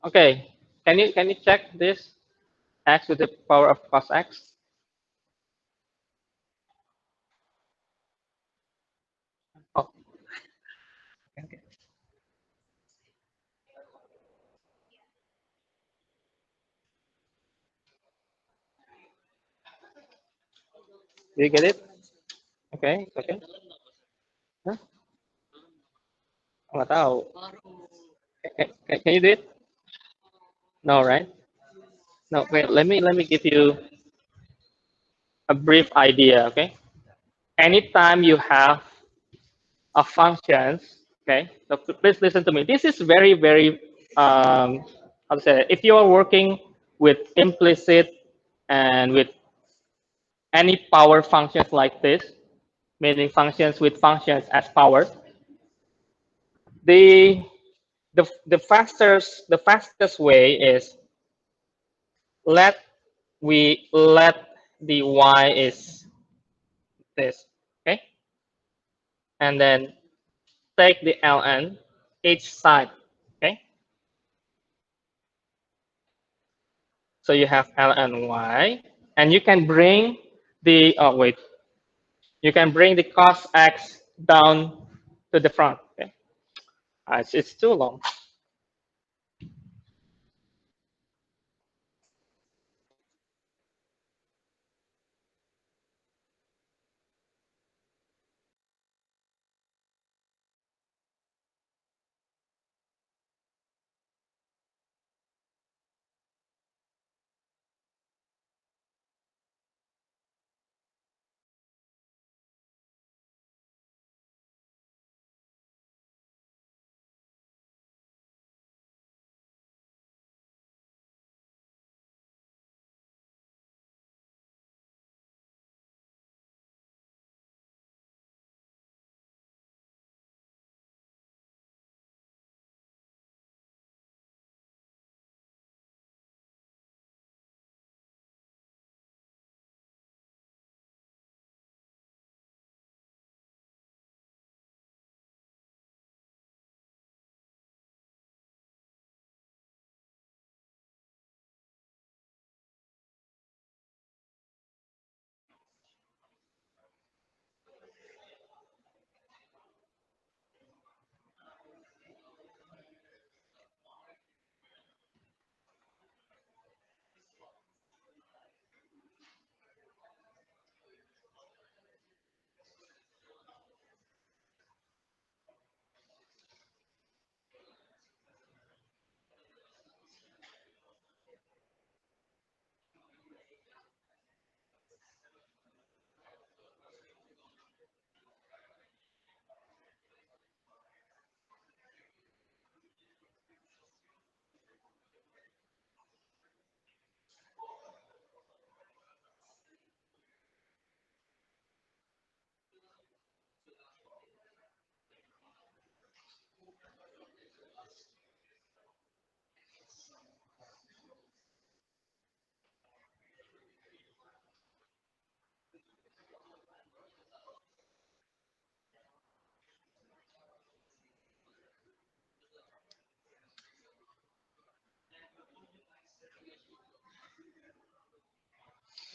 [SPEAKER 1] Okay, can you check this x to the power of cos x? Oh, okay. Do you get it? Okay, okay. Huh? Nggak tahu. Can you do it? No, right? No. Wait. Let me give you a brief idea. Okay. Anytime you have a functions, okay. So please listen to me. This is very how to say it? If you are working with implicit and with any power functions like this, meaning functions with functions as power, the the fastest way is let let the y is this, okay, and then take the ln each side, okay. So you have ln y, and you can bring the wait, you can bring the cos x down to the front, okay. It's too long.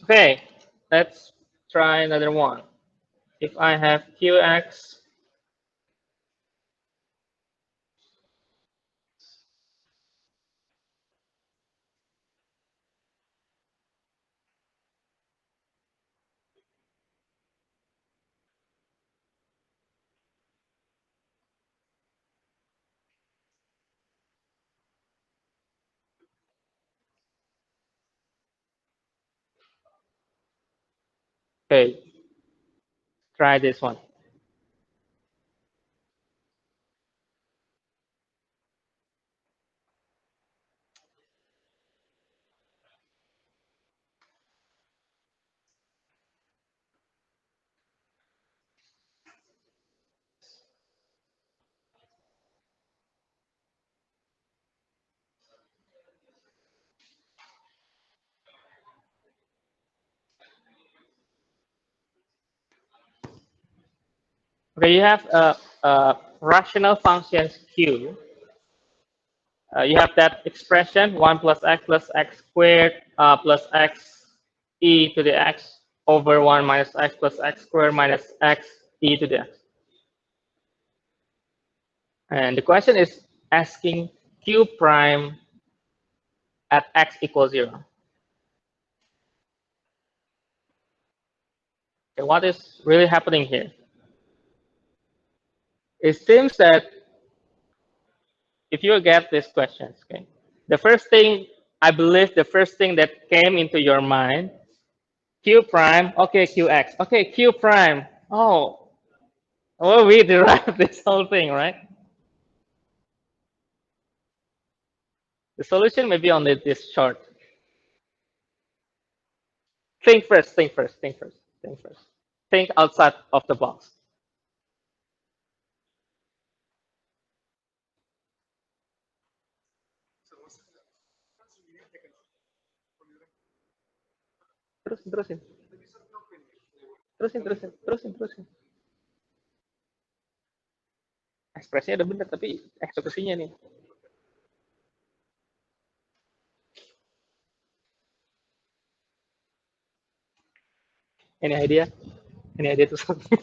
[SPEAKER 1] Okay, let's try another one. If I have qx, okay, try this one. Okay, you have a rational functions q, You have that expression 1 plus x squared plus x e to the x over 1 minus x plus x squared minus x e to the x. And the question is asking q prime at x equals 0. Okay, what is really happening here? It seems that if you get these questions, okay, the first thing, I believe the first thing that came into your mind, q prime, okay, qx, okay, q prime, oh, well, we derived this whole thing, right? The solution may be only this short. Think first, think first, think first, think first. Think outside of the box. Terusin, terusin. Terusin, terusin, terusin, terusin. Ekspresinya udah bener, tapi eksekusinya nih. Any idea? Any idea to something?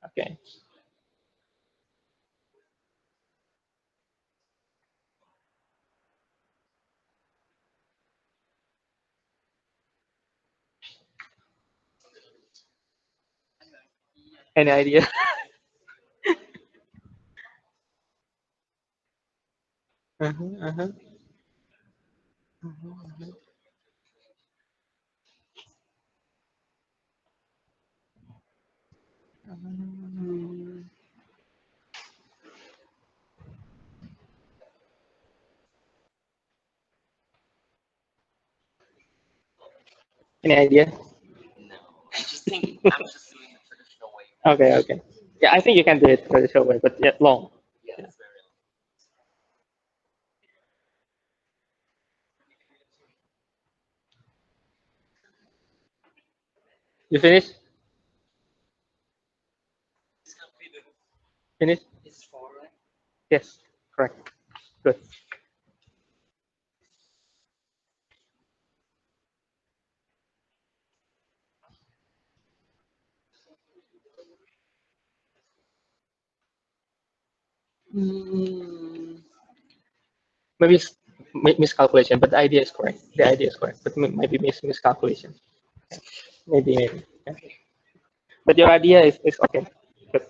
[SPEAKER 1] Okay. Any idea? Uh-huh. Any idea? No. I'm just thinking. I'm just doing it traditional way. Okay, okay. Yeah, I think you can do it traditional way, but yet long. Yeah, it's very long. You finish? Finish? It's 4, right? Yes, correct. Good. Maybe miscalculation, but the idea is correct. The idea is correct, but maybe miscalculation. Maybe, maybe. Yeah. But your idea is okay. Good.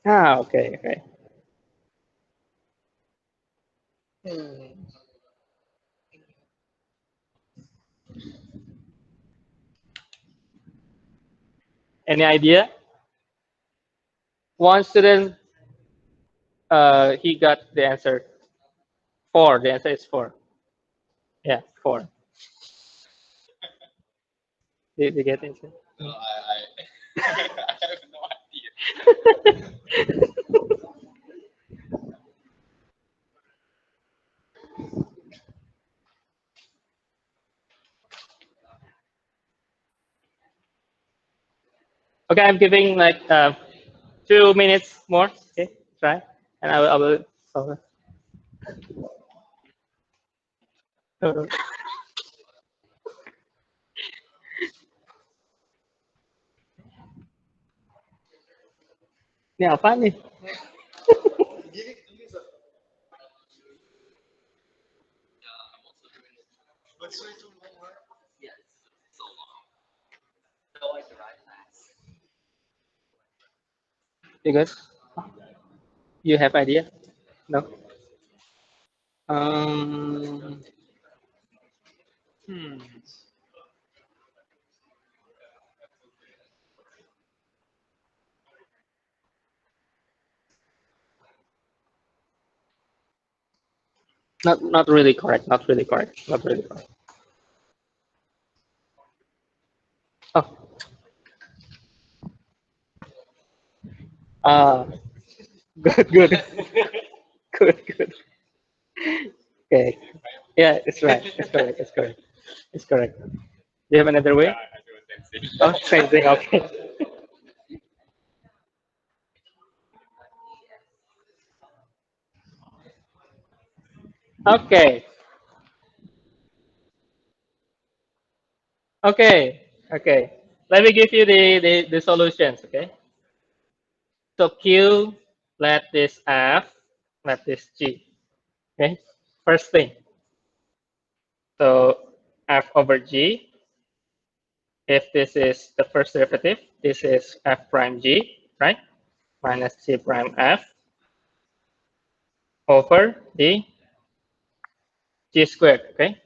[SPEAKER 1] Ah, okay, okay. Any idea? One student, he got the answer 4. The answer is 4. Yeah, 4. Did you get it? No, I have no idea. Okay, I'm giving like 2 minutes more. Okay, try, and I will solve it. Ini apa nih? You guys, you have idea? No. Um. Hmm. Not really correct. Not really correct. Not really correct. Oh. Ah. Good. Good. Good. Good. Okay. Yeah, it's right. It's correct. It's correct. It's correct. Do you have another way? Oh, same thing. Okay. Okay. Okay. Okay. Let me give you the solutions. Okay. So Q, let this F, let this G. Okay. First thing. So F over G. If this is the first derivative, this is F prime G, right? Minus G prime F over the G squared. Okay.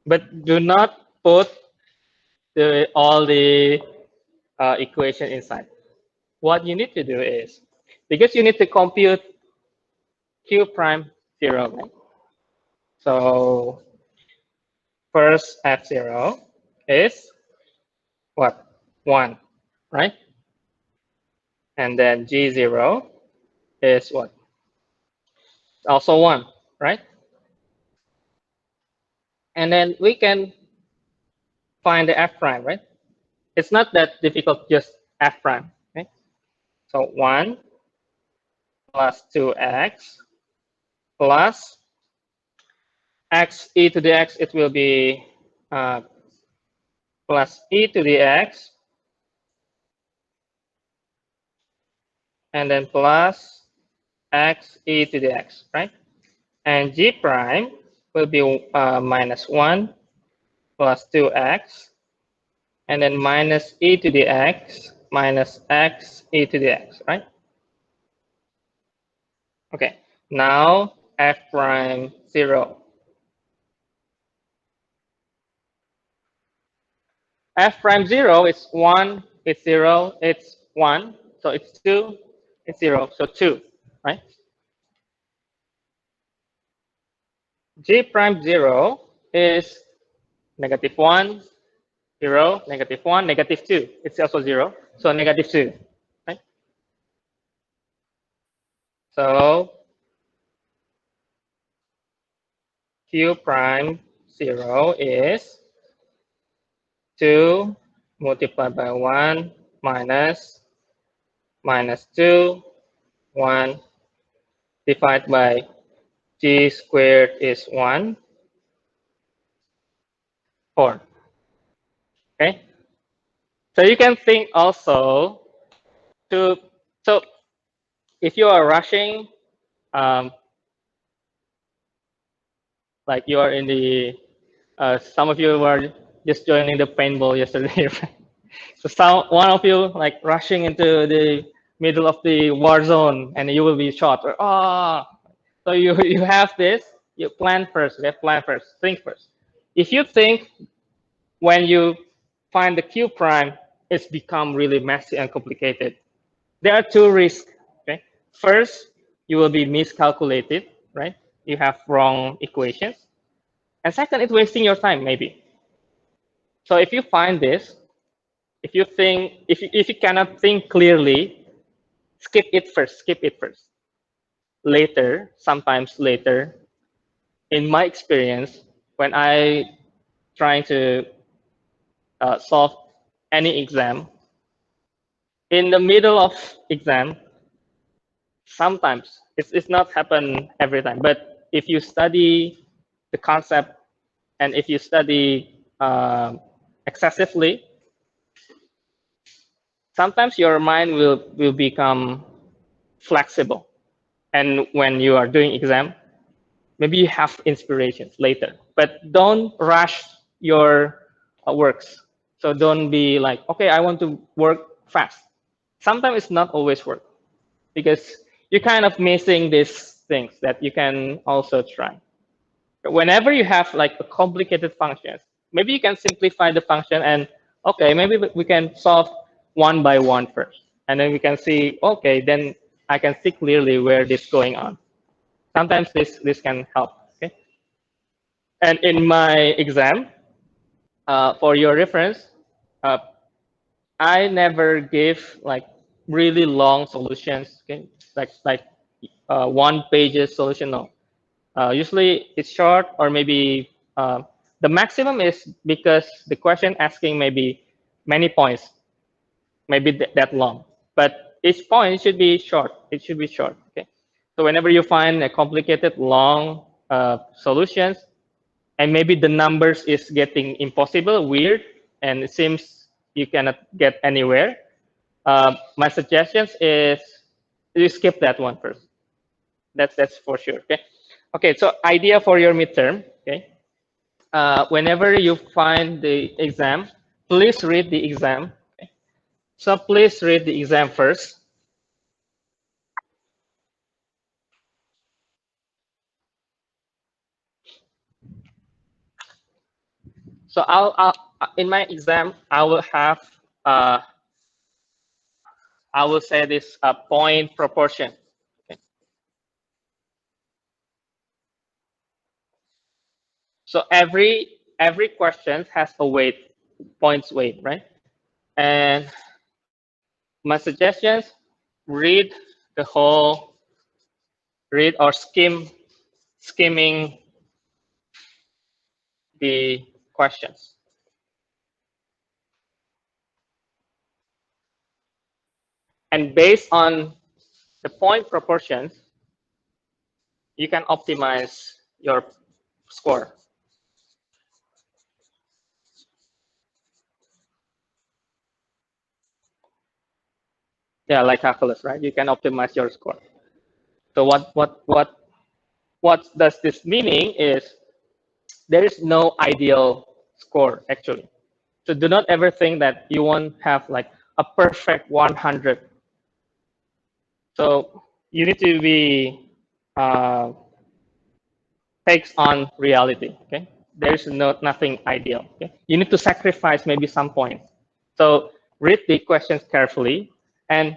[SPEAKER 1] But do not put all the equation inside. What you need to do is, because you need to compute Q prime 0, right? So first F0 is what? 1, right? And then G0 is what? Also 1, right? And then we can find the F prime, right? It's not that difficult, just F prime, okay? So 1 plus 2x plus x e to the x, it will be uh, plus e to the x, and then plus x e to the x, right? And g prime will be minus 1 plus 2x, and then minus e to the x minus x e to the x, right? Okay, now f prime 0. F prime 0 is 1, it's 0, it's 1, so it's 2, it's 0, so 2, right? G prime 0 is negative 1, 0, negative 1, negative 2. It's also 0, so negative 2, right? So Q prime 0 is 2 multiplied by 1 minus minus 2, 1 divided by G squared is 1, 4. Okay? So you can think also to, so if you are rushing, um, like you are in the, some of you were just joining the paintball yesterday, right? So one of you like rushing into the middle of the war zone and you will be shot. Or, so you have this, you plan first, okay? Plan first, think first. If you think when you find the Q prime, it's become really messy and complicated. There are two risks. Okay, first you will be miscalculated, right? You have wrong equations, and second, it's wasting your time maybe. So if you find this, if you think, if you cannot think clearly, skip it first. Skip it first. Later, sometimes later, in my experience, when I trying to solve any exam, in the middle of exam, sometimes it's not happen every time, but if you study the concept and if you study excessively, sometimes your mind will become flexible, and when you are doing exam, maybe you have inspirations later, but don't rush your works. So don't be like, okay, I want to work fast. Sometimes it's not always work, because you're kind of missing these things that you can also try. Whenever you have like a complicated functions, maybe you can simplify the function and, okay, maybe we can solve one by one first. And then we can see, okay, then I can see clearly where this is going on. Sometimes this can help. Okay. And in my exam, for your reference, uh, I never give like really long solutions. Okay, like one pages solution. No, Usually it's short, or maybe the maximum is because the question asking maybe many points, maybe that long. But each point should be short. It should be short. Okay. So whenever you find a complicated, long solutions, and maybe the numbers is getting impossible, weird, and it seems you cannot get anywhere, my suggestions is you skip that one first. That's for sure. Okay. Okay. So idea for your midterm. Okay. Whenever you find the exam, please read the exam. Okay? So please read the exam first. So I'll in my exam I will have I will say this point proportion. Okay. So every question has a weight, points weight, right? And my suggestions: read the whole, read or skimming the questions. And based on the point proportions, you can optimize your score. Yeah, like calculus, right? You can optimize your score. So what does this meaning is there is no ideal score actually. So do not ever think that you won't have like a perfect 100. So you need to be takes on reality. Okay, there's nothing ideal. Okay, you need to sacrifice maybe some points. So read the questions carefully, and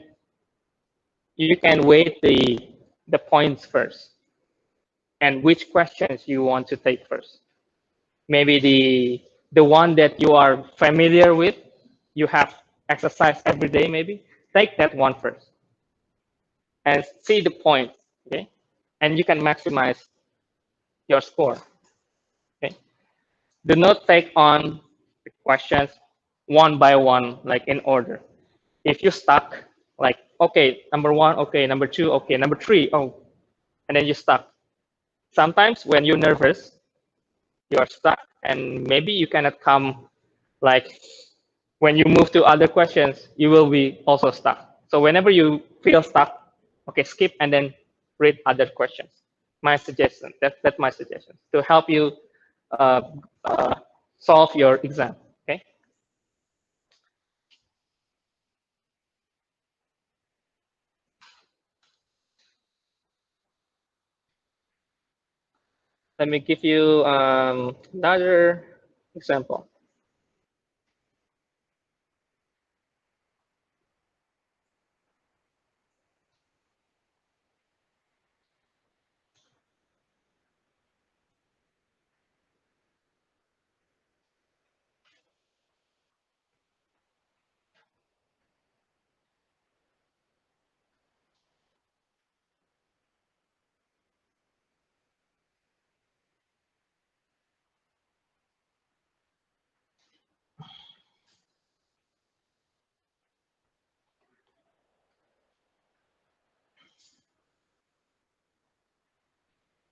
[SPEAKER 1] you can weight the points first, and which questions you want to take first. Maybe the one that you are familiar with, you have exercise every day. Maybe take that one first and see the point. Okay, and you can maximize your score. Okay. Do not take on the questions one by one, like in order. If you stuck, like, okay, number one, okay, number two, okay, number three, oh, and then you stuck. Sometimes when you're nervous, you are stuck, and maybe you cannot come, like, when you move to other questions, you will be also stuck. So whenever you feel stuck, okay, skip and then read other questions. My suggestion, that's my suggestion to help you uh, uh, solve your exam. Okay. Let me give you another example.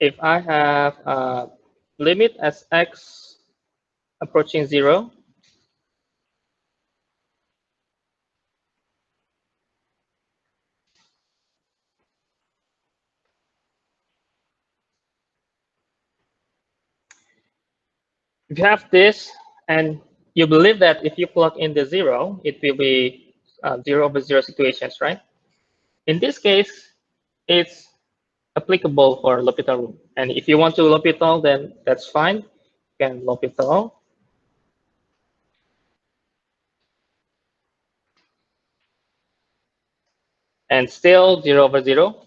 [SPEAKER 1] If I have a limit as x approaching 0, if you have this and you believe that if you plug in the 0, it will be 0/0 situations, right? In this case, it's applicable for L'Hopital rule. And if you want to L'Hopital, then that's fine. You can L'Hopital. And still 0/0.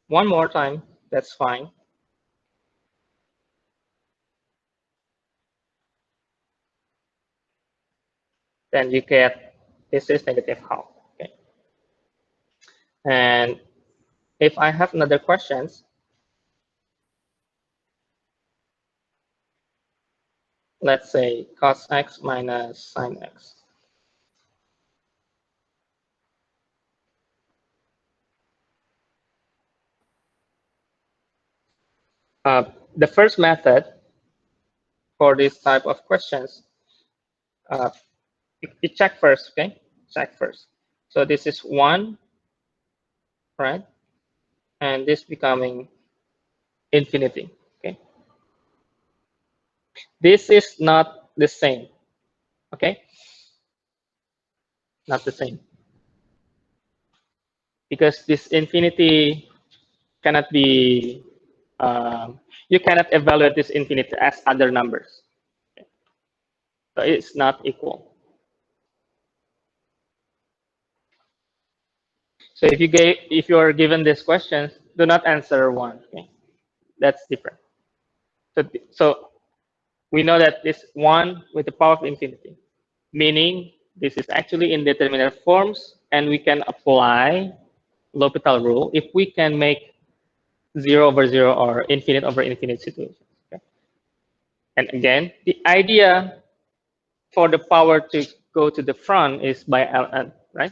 [SPEAKER 1] One more time, that's fine. Then you get this is negative half. Okay. And if I have another questions, let's say cos x minus sin x. The first method for this type of questions, you check first, okay? Check first. So this is 1, right? And this becoming infinity, okay? This is not the same, okay? Not the same. Because this infinity cannot be, you cannot evaluate this infinity as other numbers. Okay? So it's not equal. So if you are given this question, do not answer 1. Okay? That's different. So we know that this 1 with the power of infinity, meaning this is actually indeterminate forms, and we can apply L'Hopital rule if we can make 0 over 0 or infinite over infinite situations. Okay? And again, the idea for the power to go to the front is by ln, right?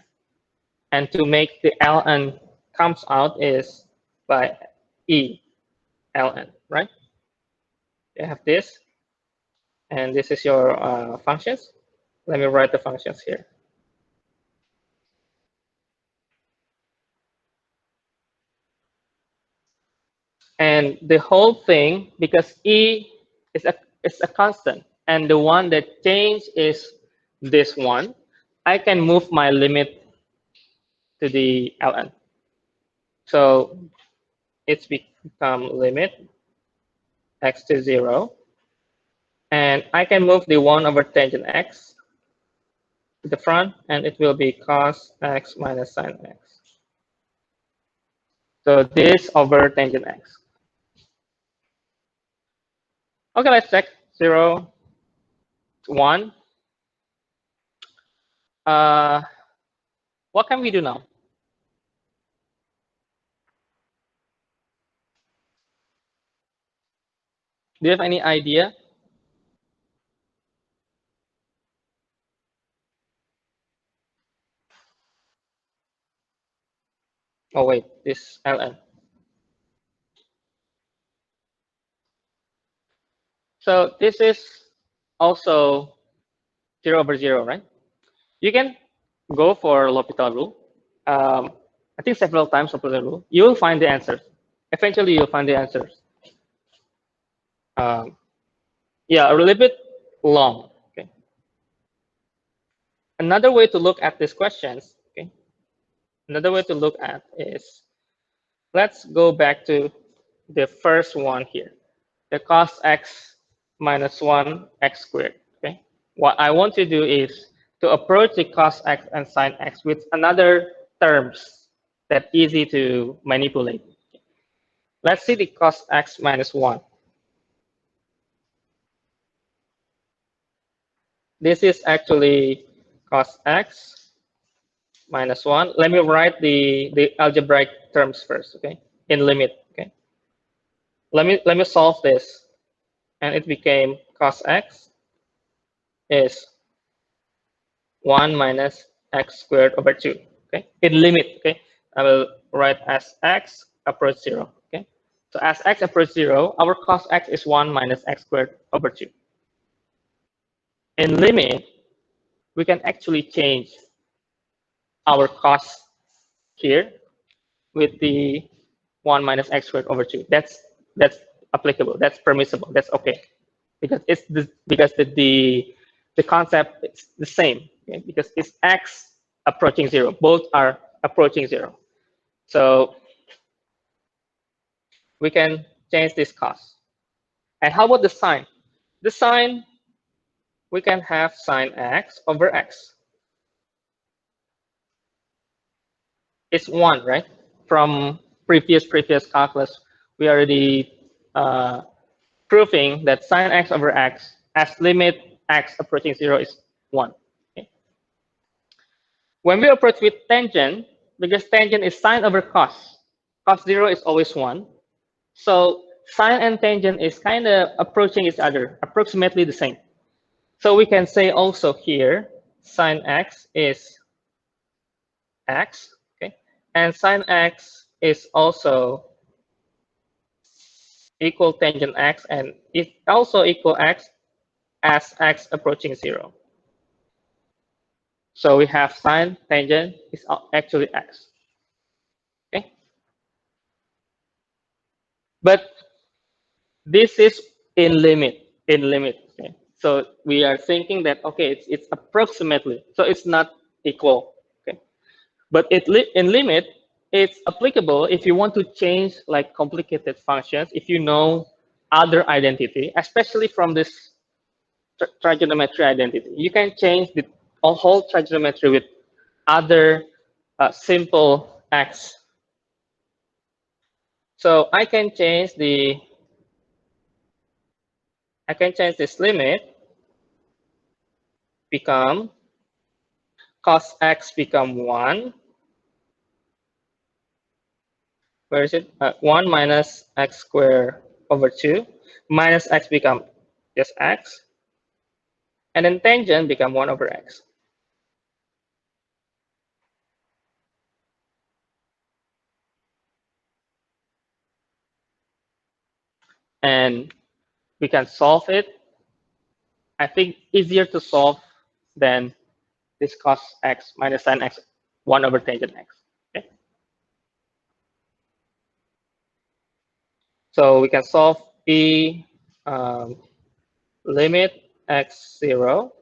[SPEAKER 1] And to make the ln comes out is by e ln, right? You have this, and this is your functions. Let me write the functions here. And the whole thing, because e is a constant, and the one that change is this one, I can move my limit to the ln. So it's become limit x to 0. And I can move the 1 over tangent x to the front, and it will be cos x minus sin x. So this over tangent x. Okay, let's check 0, 1. What can we do now? Do you have any idea? Oh wait, this ln. So this is also 0 over 0, right? You can go for L'Hopital rule. I think several times L'Hopital rule. You will find the answers. Eventually, you'll find the answers. Yeah, a little bit long. Okay. Another way to look at these questions, okay, another way to look at is, let's go back to the first one here, the cos x minus 1 x squared. Okay, what I want to do is to approach the cos x and sin x with another terms that easy to manipulate. Let's see the cos x minus 1. This is actually cos x minus 1. Let me write the algebraic terms first, okay, in limit. Okay, let me solve this, and it became cos x is 1 minus x squared over 2. Okay, in limit. Okay, I will write as x approach 0. Okay, so as x approach 0, our cos x is 1 minus x squared over 2. In limit, we can actually change our cos here with the 1 minus x squared over 2. That's applicable. That's permissible. That's okay, because it's because the concept is the same. Okay? Because it's x approaching 0. Both are approaching 0. So we can change this cos. And how about the sign? The sign, we can have sine x over x. It's 1, right? From previous calculus, we already proving that sine x over x as limit x approaching 0 is 1. Okay. When we approach with tangent, because tangent is sine over cos, cos 0 is always 1. So sine and tangent is kind of approaching each other, approximately the same. So we can say also here sine x is x, okay, and sine x is also equal tangent x, and it also equal x as x approaching 0. So we have sine tangent is actually x. Okay, but this is in limit. In limit. Okay, so we are thinking that okay, it's approximately, so it's not equal. Okay, but in limit, it's applicable if you want to change like complicated functions. If you know other identity, especially from this trigonometry identity, you can change the whole trigonometry with other simple x. So I can change this limit become cos x become 1. Where is it? 1 minus x squared over 2 minus x become just x. And then tangent become 1 over x. And we can solve it. I think easier to solve than this cos x minus sin x 1 over tangent x. Okay? So we can solve e limit x 0,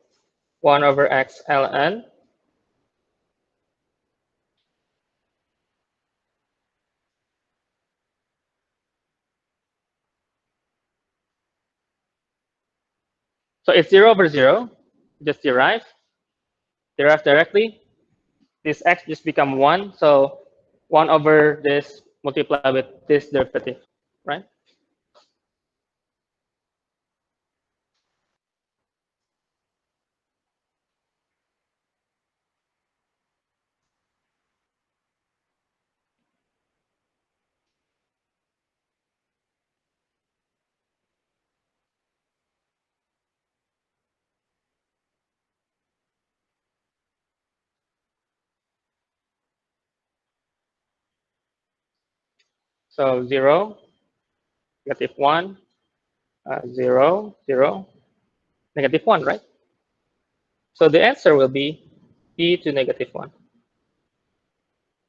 [SPEAKER 1] 1 over x ln. So it's 0 over 0. Just derive directly. This x just become 1. So 1 over this multiplied with this derivative, right? So 0, negative 1, 0, 0, negative 1, right? So the answer will be e to negative 1.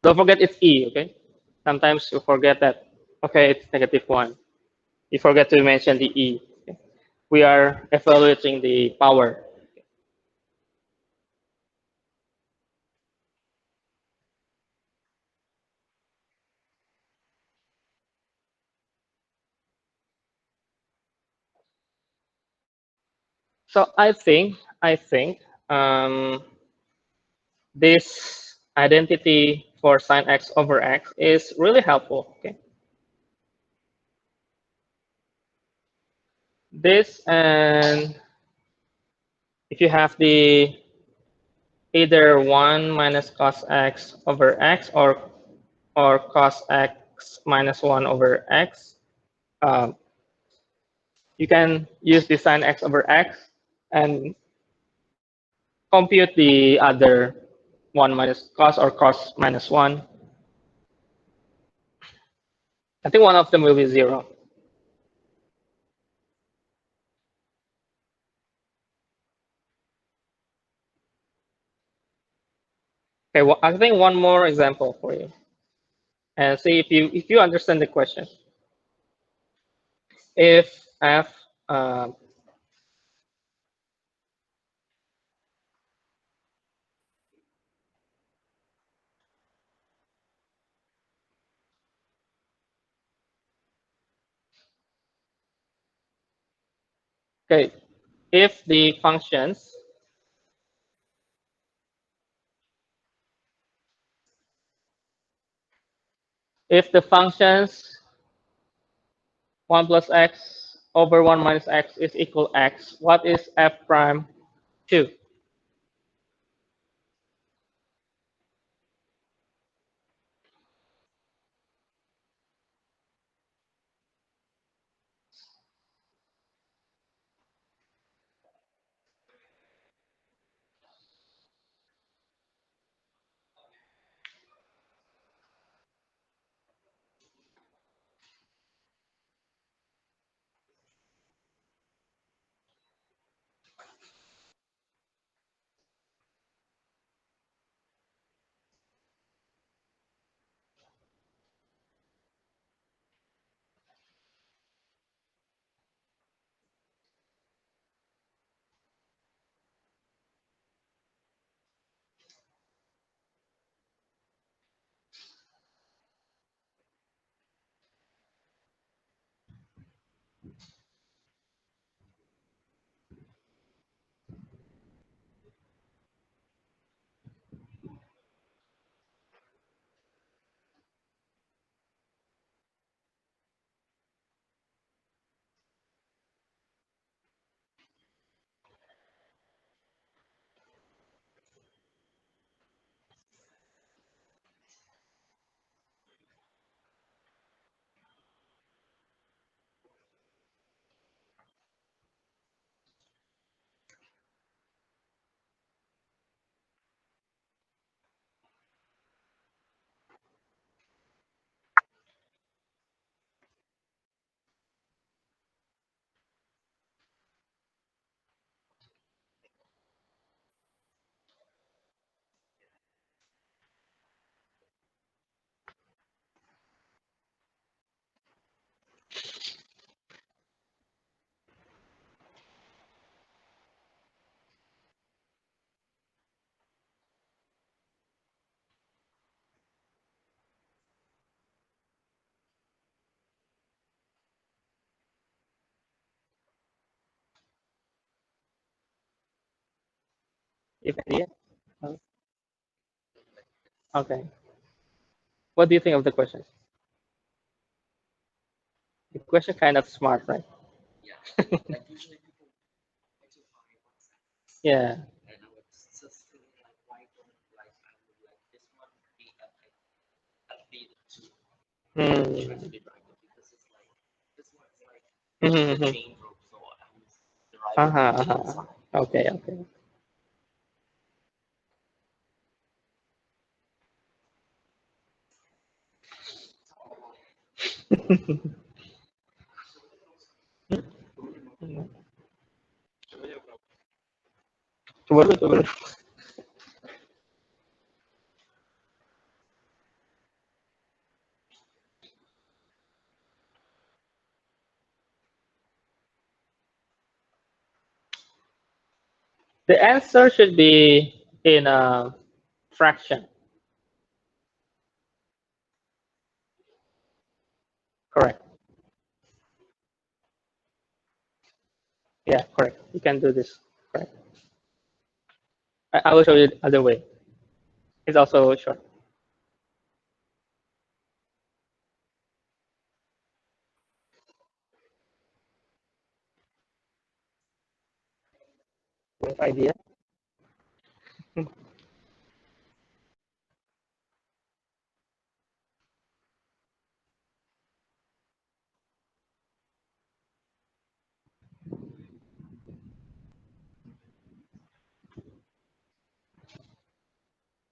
[SPEAKER 1] Don't forget it's e, okay? Sometimes you forget that, okay, it's negative 1. You forget to mention the e. Okay? We are evaluating the power. So I think this identity for sine x over x is really helpful. Okay, this, and if you have the either 1 minus cos x over x or cos x minus 1 over x, um, you can use the sine x over x and compute the other 1 minus cos or cos minus 1. I think one of them will be 0. Okay, well, I think one more example for you, and see if you understand the question. If f okay, if the functions if the functions 1 plus x over 1 minus x is equal x, what is f prime 2? If idea? Okay. What do you think of the question? The question kind of smart, right? Yeah. Hmm. Mhm. Uh-huh. Okay, okay. Coba dulu, coba dulu. The answer should be in a fraction. Correct. Yeah, correct. You can do this. Correct. I will show you the other way. It's also short. With idea.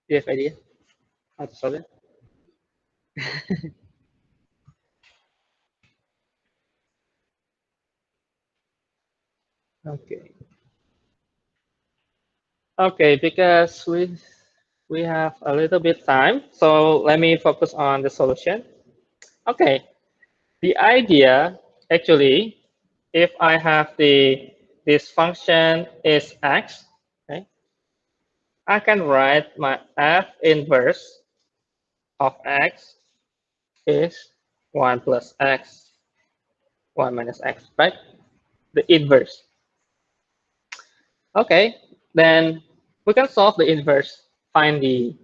[SPEAKER 1] Do you have idea how to solve it? Okay. Okay, because we have a little bit time, so let me focus on the solution. Okay. The idea actually, if I have this function is x, okay, I can write my f inverse of x is 1 plus x, 1 minus x, right? The inverse. Okay, then we can solve the inverse, find the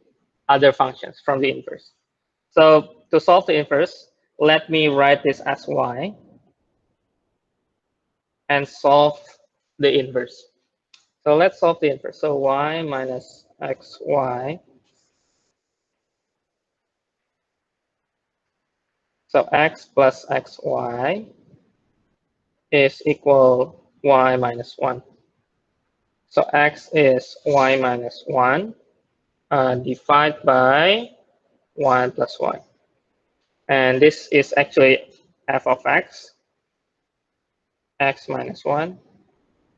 [SPEAKER 1] other functions from the inverse. So to solve the inverse, let me write this as y and solve the inverse. So let's solve the inverse. So y minus xy. So x plus xy is equal y minus 1. So x is y minus 1 divided by 1 plus y. And this is actually f of x, x minus 1,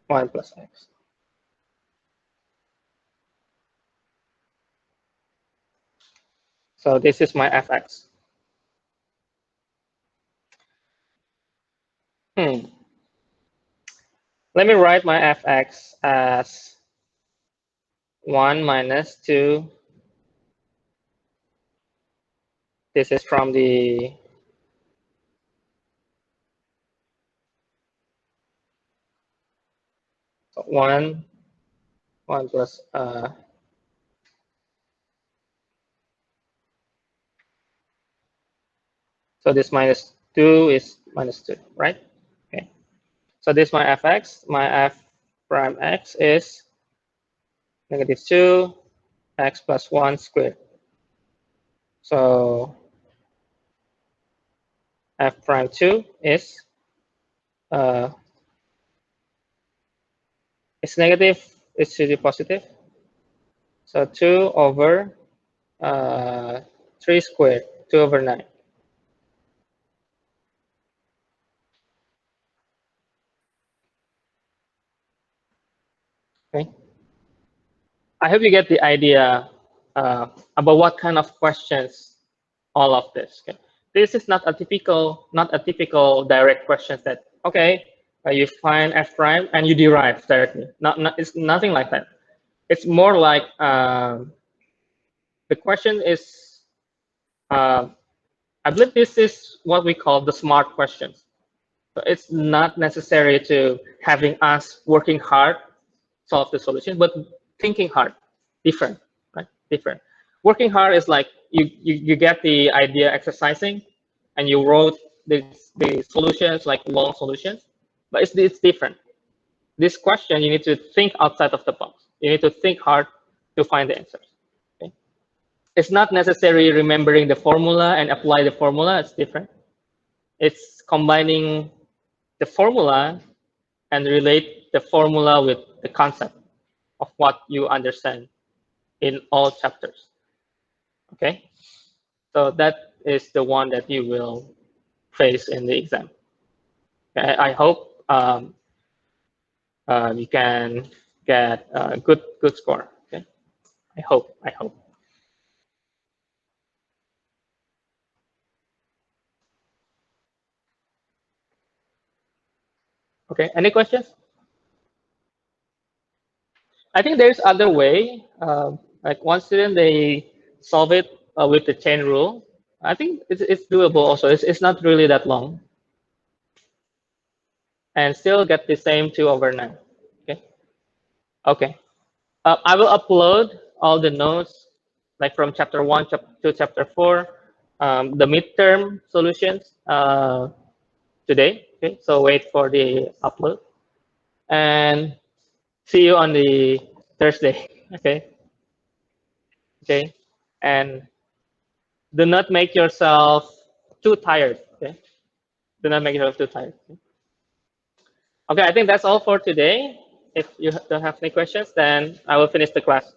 [SPEAKER 1] 1 plus x. So this is my fx. Let me write my fx as 1 minus 2. This is from the one plus so this minus 2 is minus 2, right? Okay. So this my fx. My f prime x is negative 2 x plus 1 squared. So f prime 2 is it's negative, it should be positive. So 2 over 3 squared, 2 over 9. Okay. I hope you get the idea about what kind of questions all of this. Okay. This is not a typical direct question that okay, you find f prime and you derive directly. It's nothing like that. It's more like the question is. I believe this is what we call the smart questions. So it's not necessary to having us working hard solve the solution, but thinking hard, different, right? Different. Working hard is like you get the idea exercising, and you wrote the solutions like long solutions, but it's different. This question you need to think outside of the box. You need to think hard to find the answers. Okay? It's not necessarily remembering the formula and apply the formula. It's different. It's combining the formula and relate the formula with the concept of what you understand in all chapters. Okay, so that is the one that you will face in the exam. I hope you can get a good score. Okay, I hope. Okay, any questions? I think there's other way. Like one student, they solve it with the chain rule. I think it's doable also. It's not really that long. And still get the same 2/9. Okay. Okay. I will upload all the notes, like from chapter 1 to chapter 4, the midterm solutions today. Okay. So wait for the upload. And see you on the Thursday. Okay. Okay. And do not make yourself too tired. Okay. Do not make yourself too tired. Okay, I think that's all for today. If you don't have any questions, then I will finish the class.